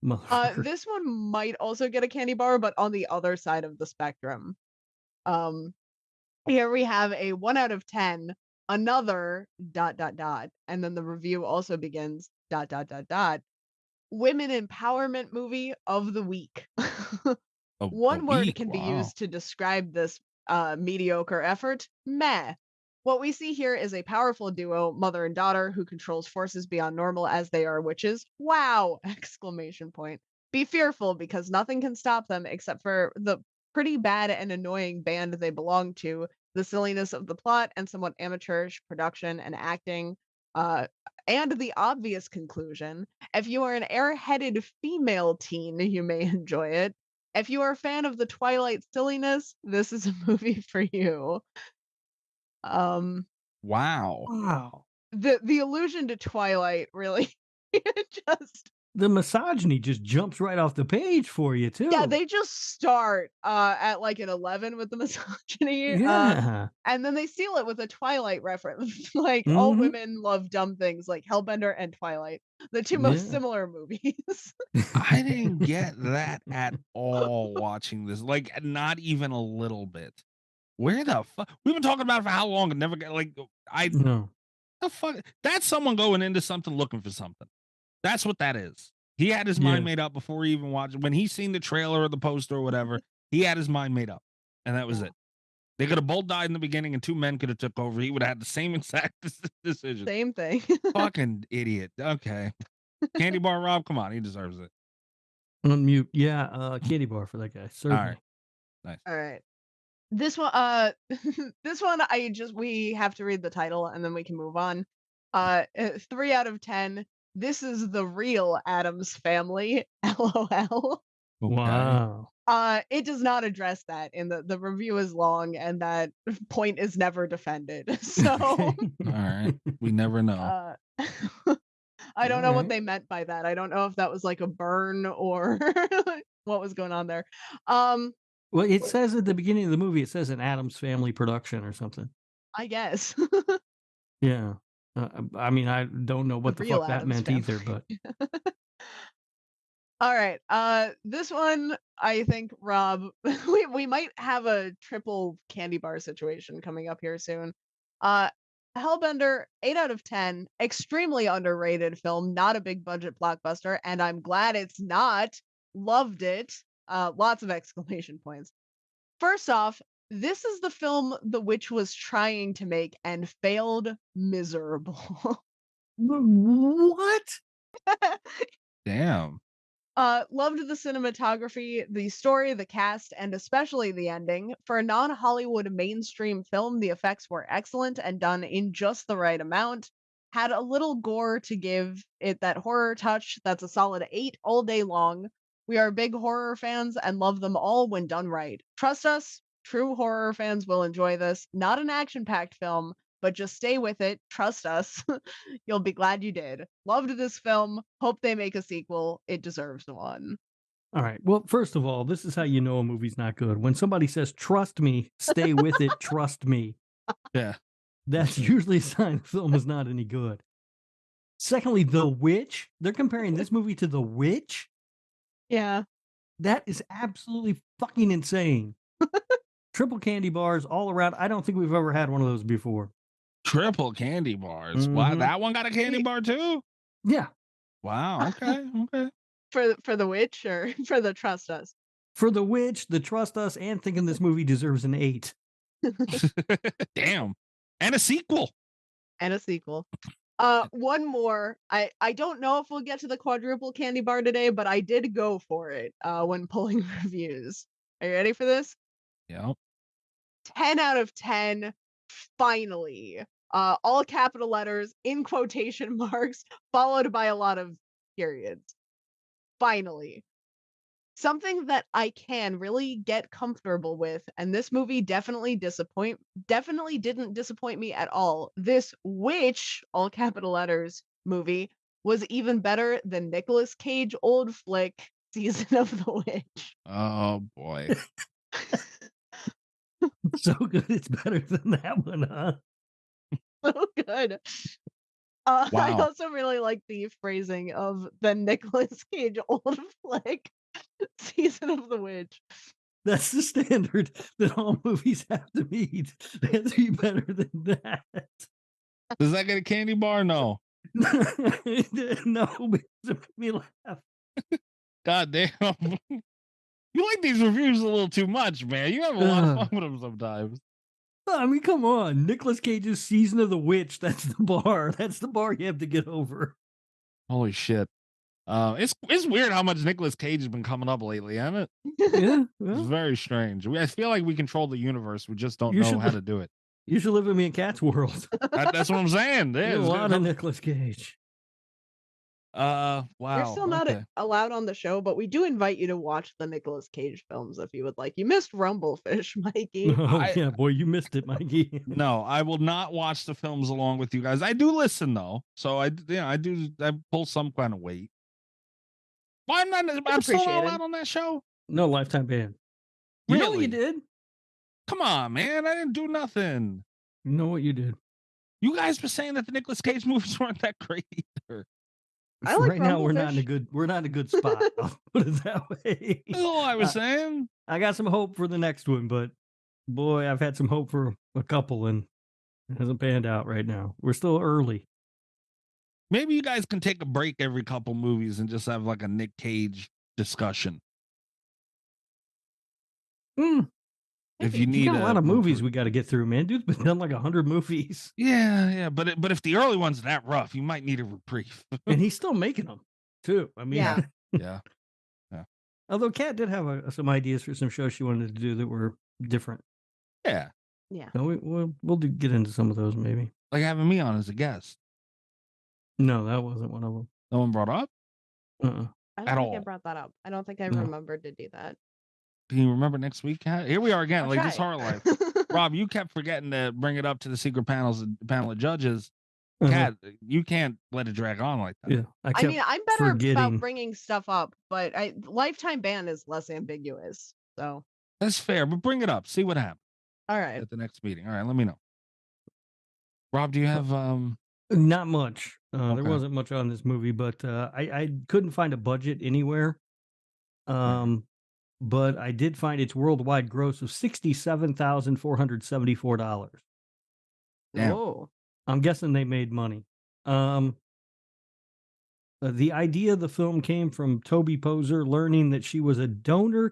Motherfucker. This one might also get a candy bar, but on the other side of the spectrum. Here we have a 1 out of 10, another ... and then the review also begins ... Women empowerment movie of the week. One word can be used to describe this mediocre effort: meh. What we see here is a powerful duo, mother and daughter, who controls forces beyond normal as they are witches. Wow! Exclamation point. Be fearful because nothing can stop them except for the pretty bad and annoying band they belong to, the silliness of the plot and somewhat amateurish production and acting, and the obvious conclusion. If you are an airheaded female teen, you may enjoy it. If you are a fan of the Twilight silliness, this is a movie for you. Wow. Wow. The allusion to Twilight really just The misogyny just jumps right off the page for you, too. yeah, they just start at like an 11 with the misogyny. Yeah. And then they seal it with a Twilight reference. Like all Mhm. women love dumb things like Hellbender and Twilight, the two most Yeah. similar movies. I didn't get that at all watching this. Like, not even a little bit. Where the fuck? We've been talking about it for how long and never get like No. the fuck. That's someone going into something looking for something. That's what that is. He had his mind Yeah. made up before he even watched it. When he seen the trailer or the poster or whatever, he had his mind made up. And that was it. They could have both died in the beginning and two men could have took over. He would have had the same exact decision. Same thing. Fucking idiot. Okay. Candy bar Rob, come on. He deserves it. Unmute. Yeah, candy bar for that guy. Certainly. right. Nice. All right. This one this one we have to read the title and then we can move on. 3 out of 10. This is the real Addams Family. LOL. Wow. It does not address that, and the review is long, and that point is never defended. So, All right. We never know. I don't know what Alright. they meant by that. I don't know if that was like a burn or what was going on there. Well, it says at the beginning of the movie, it says an Addams Family production or something. I guess. Yeah. I mean, I don't know what the real fuck that Addams meant either, Family. but All right. This one, I think, Rob, we might have a triple candy bar situation coming up here soon. Hellbender, 8 out of 10, extremely underrated film, not a big budget blockbuster, and I'm glad it's not. Loved it. Lots of exclamation points. First off, this is the film The Witch was trying to make and failed miserable. what? Damn. Loved the cinematography, the story, the cast, and especially the ending. For a non-Hollywood mainstream film, the effects were excellent and done in just the right amount. Had a little gore to give it that horror touch. That's a solid 8 all day long. We are big horror fans and love them all when done right. Trust us, true horror fans will enjoy this. Not an action-packed film, but just stay with it. Trust us. You'll be glad you did. Loved this film. Hope they make a sequel. It deserves one. All right. Well, first of all, this is how you know a movie's not good. When somebody says, trust me, stay with it, trust me. Yeah. That's usually a sign the film is not any good. Secondly, The Witch. They're comparing this movie to The Witch. Yeah. That is absolutely fucking insane. Triple candy bars all around. I don't think we've ever had one of those before. Triple candy bars. Wow. Mhm. That one got a candy bar too? Yeah. Wow. Okay. Okay. For the witch or for the trust us? For The Witch, the trust us, and thinking this movie deserves an 8. Damn. And a sequel. And a sequel. One more. I don't know if we'll get to the quadruple candy bar today, but I did go for it when pulling reviews. Are you ready for this? Yep. 10 out of 10. Finally. All capital letters in quotation marks, followed by a lot of periods. Finally. Something that I can really get comfortable with, and this movie definitely didn't disappoint me at all. This Witch, all capital letters, movie was even better than Nicolas Cage old flick Season of the Witch. Oh boy. So good, it's better than that one, huh? So good. I Wow. also really like the phrasing of the Nicolas Cage old flick Season of the Witch. That's the standard that all movies have to meet. They have to be better than that. Does that get a candy bar? No. No, because it made me laugh. God damn. You like these reviews a little too much, man. You have a lot of fun with them sometimes. I mean, come on. Nicolas Cage's Season of the Witch. That's the bar. That's the bar you have to get over. Holy shit. It's weird how much Nicolas Cage has been coming up lately, hasn't it? Yeah, It's very strange. I feel like we control the univerus. We just don't You know should how li- to do it. you should live with me in Cat's world. That's what I'm saying. There's a There's lot of Nicolas Cage. wow. You're still not okay. allowed on the show, but we do invite you to watch the Nicolas Cage films if you would like. You missed Rumblefish, Mikey. Oh yeah, boy, you missed it, Mikey. No, I will not watch the films along with you guys. I do listen though, so I pull some kind of weight. Why am I? I'm still not appreciated. allowed on that show. No lifetime ban. You know what you Really? did? Come on, man! I didn't do nothing. You know what you did? You guys were saying that the Nicolas Cage movies weren't that great either. I like Right now we're not in a Rumblefish. good spot. I'll put it that way. That's all I was saying. I got some hope for the next one, but boy, I've had some hope for a couple and it hasn't panned out right now. We're still early. Maybe you guys can take a break every couple movies and just have like a Nick Cage discussion. If you need got a lot of movies we got to get through, man. Dude's been done like 100 movies, yeah, but if the early one's that rough, you might need a reprieve. and he's still making them too. I mean, Yeah. Yeah. Although Kat did have some ideas for some shows she wanted to do that were different. Yeah, Yeah. So we'll get into some of those maybe. like having me on as a guest. No, that wasn't one of them. No one brought up. Uh-uh. I At don't think I all. brought that up. I don't think I No. remembered to do that. Can you remember next week? Here we are again, I'll like this try. hard life. Rob, you kept forgetting to bring it up to the secret panel of judges. Uh-huh. Kat, you can't let it drag on like that. Yeah, I mean, I'm better forgetting. about bringing stuff up, but lifetime ban is less ambiguous. So, That's fair, but bring it up. See what happens all right. at the next meeting. All right, let me know. Rob, do you have Not much. There Okay. wasn't much on this movie, but I couldn't find a budget anywhere. But I did find its worldwide gross of $67,474. Damn. Oh, I'm guessing they made money. The idea of the film came from Toby Poser learning that she was donor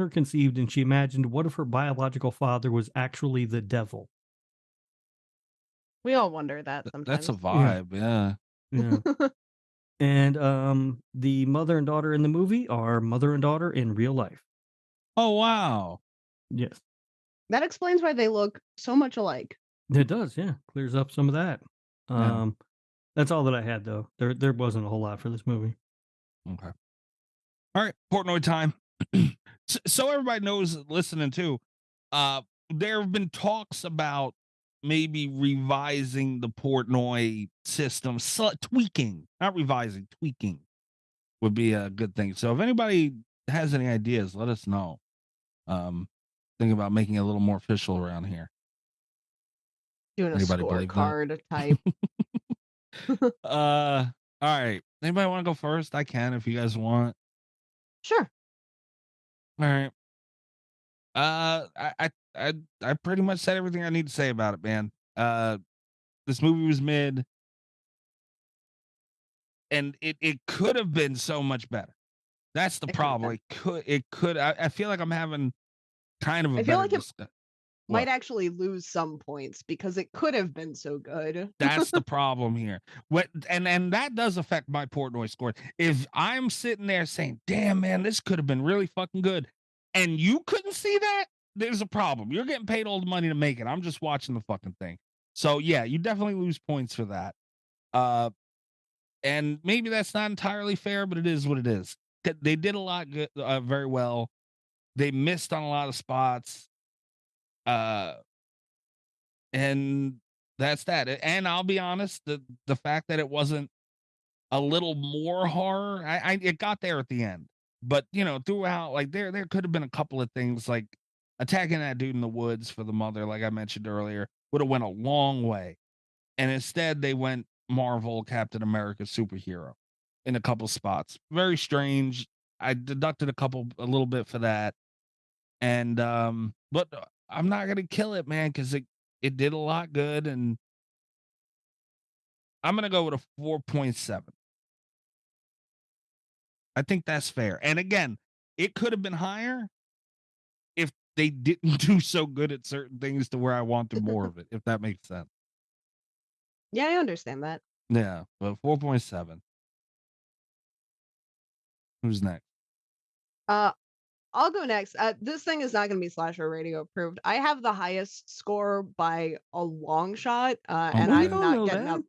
conceived, and she imagined, what if her biological father was actually the devil? we all wonder that sometimes. that's a vibe, yeah. Yeah. And the mother and daughter in the movie are mother and daughter in real life. Oh wow. Yes, That explains why they look so much alike. it does. Yeah, clears up some of that. Yeah. That's all that I had, though. There wasn't a whole lot for this movie. Okay. All right, Portnoy time. So everybody knows, listening too, there have been talks about maybe revising the Portnoy system, tweaking, not revising, tweaking would be a good thing. So if anybody has any ideas, let us know. Think about making it a little more official around here. Doing a Anybody believe that? scorecard type. All right. Anybody want to go first? I can if you guys want. Sure. All right. I pretty much said everything I need to say about it, man. This movie was mid, and it could have been so much better. That's the It could've problem. It could. I feel like I'm having kind of a I feel better like it discuss- might What? actually lose some points because it could have been so good. That's the problem here. And that does affect my Portnoy score. If I'm sitting there saying, "Damn, man, this could have been really fucking good," and you couldn't see that, there's a problem. You're getting paid all the money to make it. I'm just watching the fucking thing. So yeah, you definitely lose points for that. And maybe that's not entirely fair, but it is what it is. They did a lot good, very well. They missed on a lot of spots. And that's that. And I'll be honest, the fact that it wasn't a little more horror, it got there at the end. But throughout, like there could have been a couple of things, like attacking that dude in the woods for the mother, like I mentioned earlier, would have went a long way. And instead they went Marvel Captain America superhero in a couple spots. Very strange. I deducted a little bit for that. And but I'm not gonna kill it, man, because it did a lot good, and I'm gonna go with a 4.7. I think that's fair. And again, it could have been higher if they didn't do so good at certain things to where I wanted more of it, if that makes sense. Yeah, I understand that. Yeah, but 4.7. Who's next? I'll go next. This thing is not going to be Slasher Radio approved. I have the highest score by a long shot, and Well, you I'm don't not know getting that. up.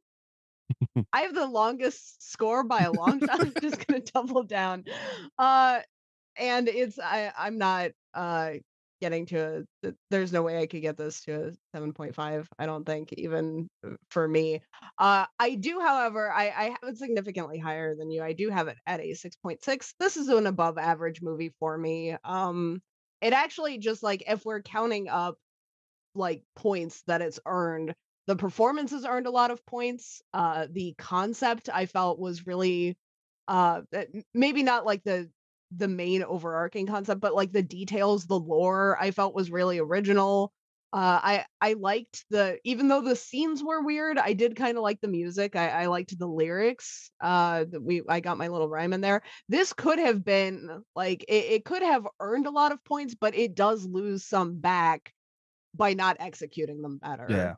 I have the longest score by a long shot. I'm just going to double down. And I'm not getting to there's no way I could get this to a 7.5. I don't think, even for me. I do, however, I have it significantly higher than you. I do have it at a 6.6. This is an above average movie for me. It actually, just like, if we're counting up like points that it's earned, the performances earned a lot of points. The concept, I felt, was really maybe not like the main overarching concept, but like the details, the lore, I felt was really original. I liked even though the scenes were weird, I did kind of like the music. I liked the lyrics. I got my little rhyme in there. This could have been like, it could have earned a lot of points, but it does lose some back by not executing them better. Yeah.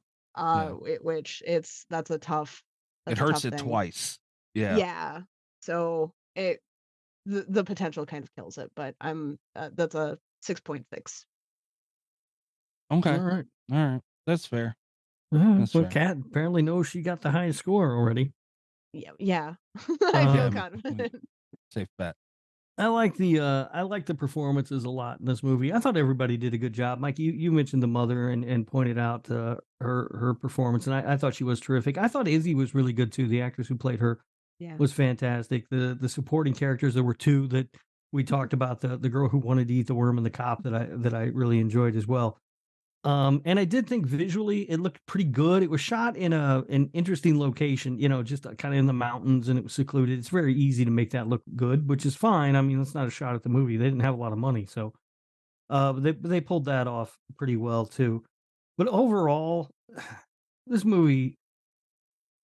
Which that's a tough. It hurts it twice. Yeah. Yeah. So the potential kind of kills it, but that's a 6.6. Okay. All right. That's fair. Well, Kat apparently knows she got the highest score already. Yeah. I feel Yeah, confident. Safe bet. I like the performances a lot in this movie. I thought everybody did a good job. Mike, you mentioned the mother and pointed out her performance, and I thought she was terrific. I thought Izzy was really good too. The actress who played her was fantastic. The supporting characters, there were two that we talked about, the girl who wanted to eat the worm and the cop that I really enjoyed as well. And I did think visually it looked pretty good. It was shot in an interesting location, just kind of in the mountains, and it was secluded. It's very easy to make that look good, which is fine. I mean, it's not a shot at the movie. They didn't have a lot of money, so they pulled that off pretty well too. But overall, this movie,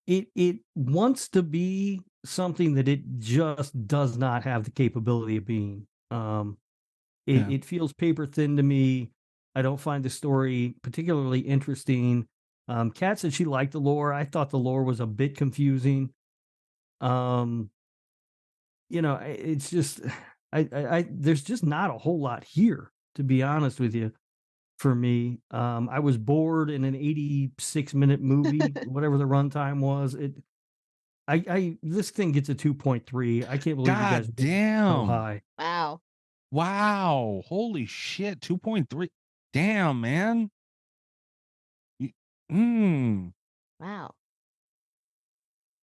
it wants to be something that it just does not have the capability of being. It feels paper thin to me. I don't find the story particularly interesting. Kat said she liked the lore. I thought the lore was a bit confusing. It's just there's just not a whole lot here, to be honest with you, for me. I was bored in an 86-minute movie, whatever the runtime was. This thing gets a 2.3. I can't believe you guys God damn. so high. Wow. Holy shit. 2.3. Damn, man. Wow. Oh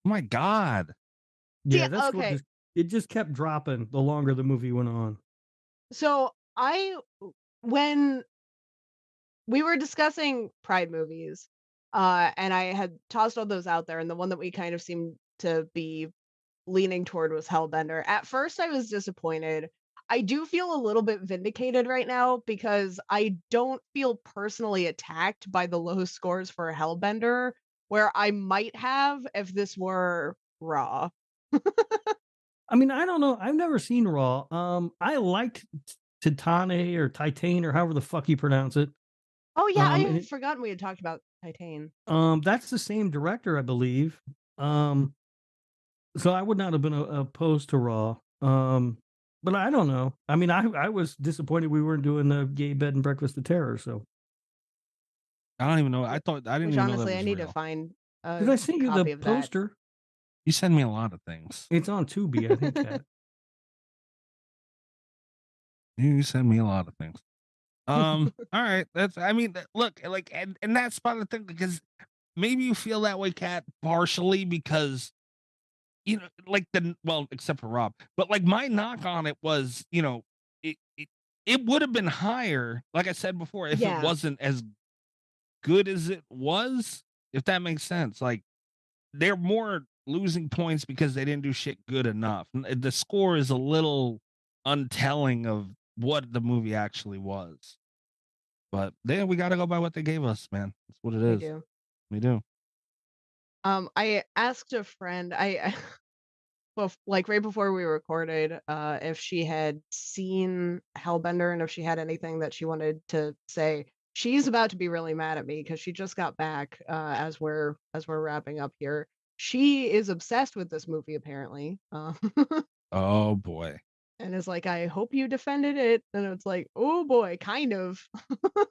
my God. Yeah, See, that's okay. it just kept dropping the longer the movie went on. So when we were discussing Pride movies, and I had tossed all those out there, and the one that we kind of seemed to be leaning toward was Hellbender. At first, I was disappointed. I do feel a little bit vindicated right now because I don't feel personally attacked by the low scores for Hellbender, where I might have if this were Raw. I mean, I don't know. I've never seen Raw. I liked Titane or Titan or however the fuck you pronounce it. Oh yeah, I had forgotten we had talked about Titan. That's the same director, I believe. So I would not have been opposed to Raw. But I don't know. I mean, I was disappointed we weren't doing the gay bed and breakfast of terror. So I don't even know. I didn't even know honestly, that was I need real. to find. Did I send you the poster? You send me a lot of things. It's on Tubi, I think. Kat. You send me a lot of things. All right. Look, like, and that's part of the thing, because maybe you feel that way, Kat, partially because, like except for Rob, but like my knock on it was, it would have been higher, like I said before, if it wasn't as good as it was, if that makes sense. Like, they're more losing points because they didn't do shit good enough. The score is a little untelling of what the movie actually was. But then we got to go by what they gave us, man. That's what it is. We do. I asked a friend, like right before we recorded, if she had seen Hellbender and if she had anything that she wanted to say. She's about to be really mad at me because she just got back as we're wrapping up here. She is obsessed with this movie, apparently. Oh boy. And it's like, I hope you defended it. And it's like, oh boy, kind of.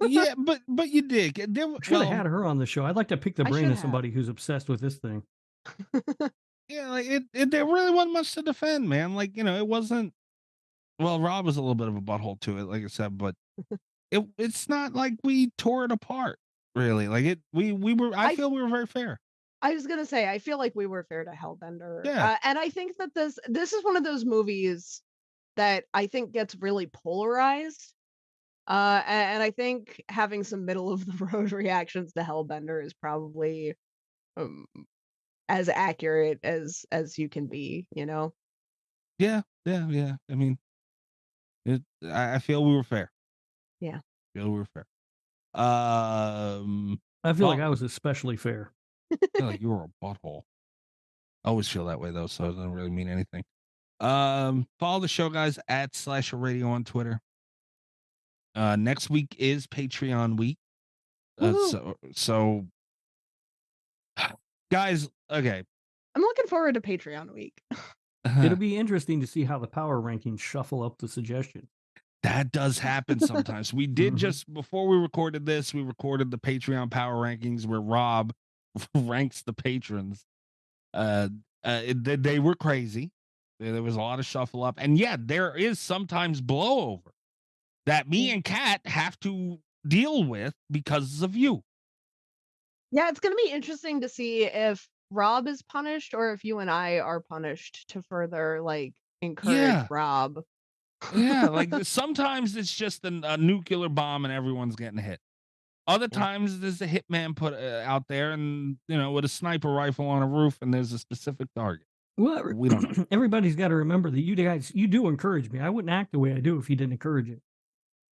Yeah, but you did. Should have had her on the show. I'd like to pick the I brain should of have. somebody who's obsessed with this thing. Yeah, like there really wasn't much to defend, man. Like, it wasn't. Well, Rob was a little bit of a butthole to it, like I said, but it's not like we tore it apart, really. Like we were. I feel we were very fair. I was gonna say, I feel like we were fair to Hellbender. Yeah. And I think that this is one of those movies that I think gets really polarized. And I think having some middle of the road reactions to Hellbender is probably as accurate as you can be, Yeah. I mean, I feel we were fair. Yeah. I feel we were fair. I feel like I was especially fair. I feel like you were a butthole. I always feel that way though, so it doesn't really mean anything. Follow the show, guys, at Slasher Radio on Twitter. Next week is Patreon week. So guys, okay. I'm looking forward to Patreon week. It'll be interesting to see how the power rankings shuffle up the suggestion. That does happen sometimes. We did just before we recorded this, we recorded the Patreon power rankings where Rob ranks the patrons. They were crazy. There was a lot of shuffle up, and yeah, there is sometimes blowover that me and Kat have to deal with because of you. Yeah, it's going to be interesting to see if Rob is punished or if you and I are punished to further encourage Rob. Yeah, like sometimes it's just a nuclear bomb and everyone's getting hit. Other times there's a hitman put out there and with a sniper rifle on a roof and there's a specific target. Well, we don't know. Everybody's got to remember that you guys, you do encourage me. I wouldn't act the way I do if you didn't encourage it.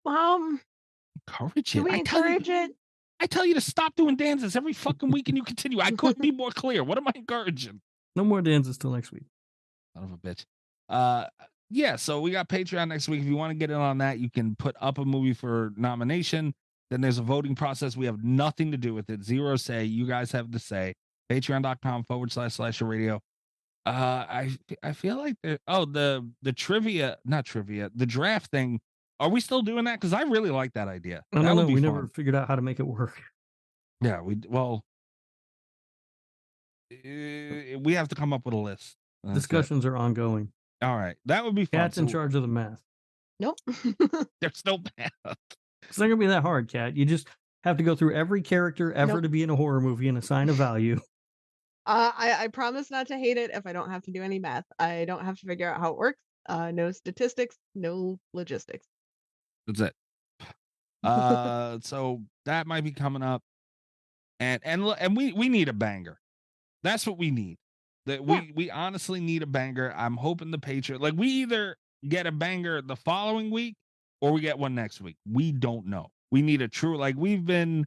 Encourage Do it. we encourage it? I tell you to stop doing dances every fucking week and you continue. I couldn't be more clear. What am I encouraging? No more dances till next week. Son of a bitch. Yeah, so we got Patreon next week. If you want to get in on that, you can put up a movie for nomination. Then there's a voting process. We have nothing to do with it. Zero say. You guys have the say. Patreon.com/Slasher Radio. I feel like the trivia, not trivia, the draft thing. Are we still doing that? Because I really like that idea. I don't know. We never figured out how to make it work. Yeah, we have to come up with a list. Discussions are ongoing. All right, that would be fun. Kat's in charge of the math. Nope. There's no math. It's not gonna be that hard, Kat. You just have to go through every character ever to be in a horror movie and assign a value. I promise not to hate it if I don't have to do any math. I don't have to figure out how it works. No statistics, no logistics. That's it. So that might be coming up, and we need a banger. That's what we need. We honestly need a banger. I'm hoping the Patriot, we either get a banger the following week or we get one next week. We don't know. We need a true, we've been,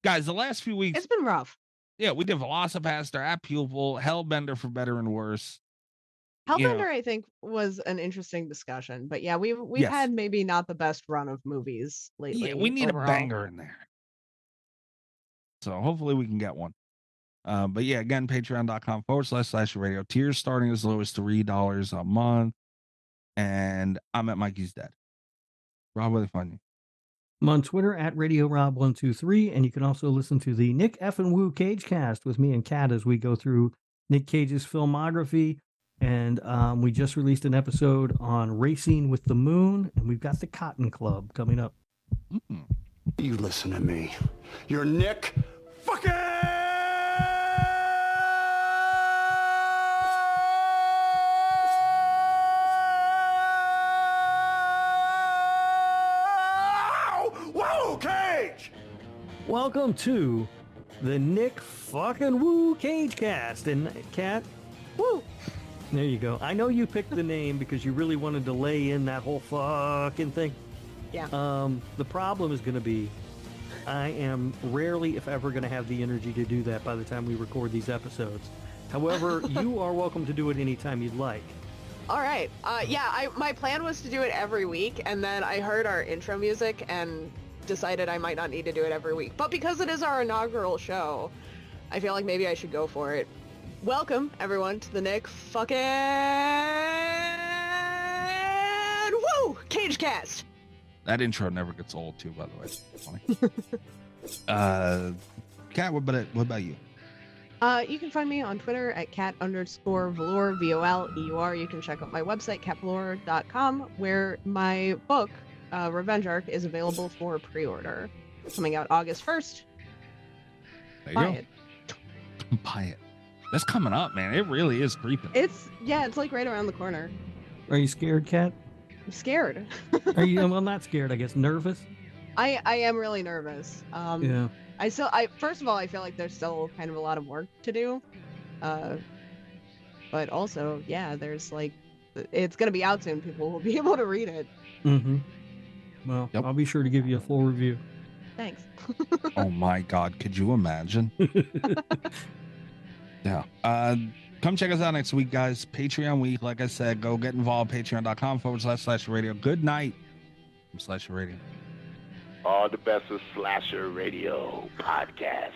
guys, the last few weeks. It's been rough. Yeah, we did Velocipaster, At Pupil, Hellbender for better and worse. Hellbender, I think, was an interesting discussion. But yeah, we've had maybe not the best run of movies lately. Yeah, we need overall. a banger in there. So hopefully we can get one. But yeah, again, patreon.com/Slasher Radio. Tiers starting as low as $3 a month. And I'm at Mikey's Dead. Rob, where they find you? I'm on Twitter at RadioRob123, and you can also listen to the Nick F. and Woo Cage Cast with me and Kat as we go through Nick Cage's filmography. And we just released an episode on Racing with the Moon, and we've got the Cotton Club coming up. Mm-hmm. You listen to me. You're Nick fucking... Whoa, Cage! Welcome to the Nick fucking Woo Cage Cast. And Kat, woo! There you go. I know you picked the name because you really wanted to lay in that whole fucking thing. Yeah. The problem is going to be I am rarely, if ever, going to have the energy to do that by the time we record these episodes. However, you are welcome to do it anytime you'd like. All right. My plan was to do it every week, and then I heard our intro music and decided I might not need to do it every week. But because it is our inaugural show, I feel like maybe I should go for it. Welcome, everyone, to the Nick fucking Woo! Cage Cast. That intro never gets old, too, by the way. Funny. Kat, what about you? You can find me on Twitter at cat_velour, VOLEUR. You can check out my website, catvelour.com, where my book, Revenge Arc, is available for pre-order. Coming out August 1st. There you go. Buy it. That's coming up, man. It really is creeping. It's like right around the corner. Are you scared, Kat? I'm scared. Are you? Well, not scared. I guess nervous. I am really nervous. Yeah. First of all, I feel like there's still kind of a lot of work to do. But also, yeah, there's like, it's gonna be out soon. People will be able to read it. Mm-hmm. Well, I'll be sure to give you a full review. Thanks. Oh my God, could you imagine? Yeah. Come check us out next week, guys. Patreon week. Like I said, go get involved. Patreon.com//radio. Good night. /radio. All the best of Slasher Radio Podcast.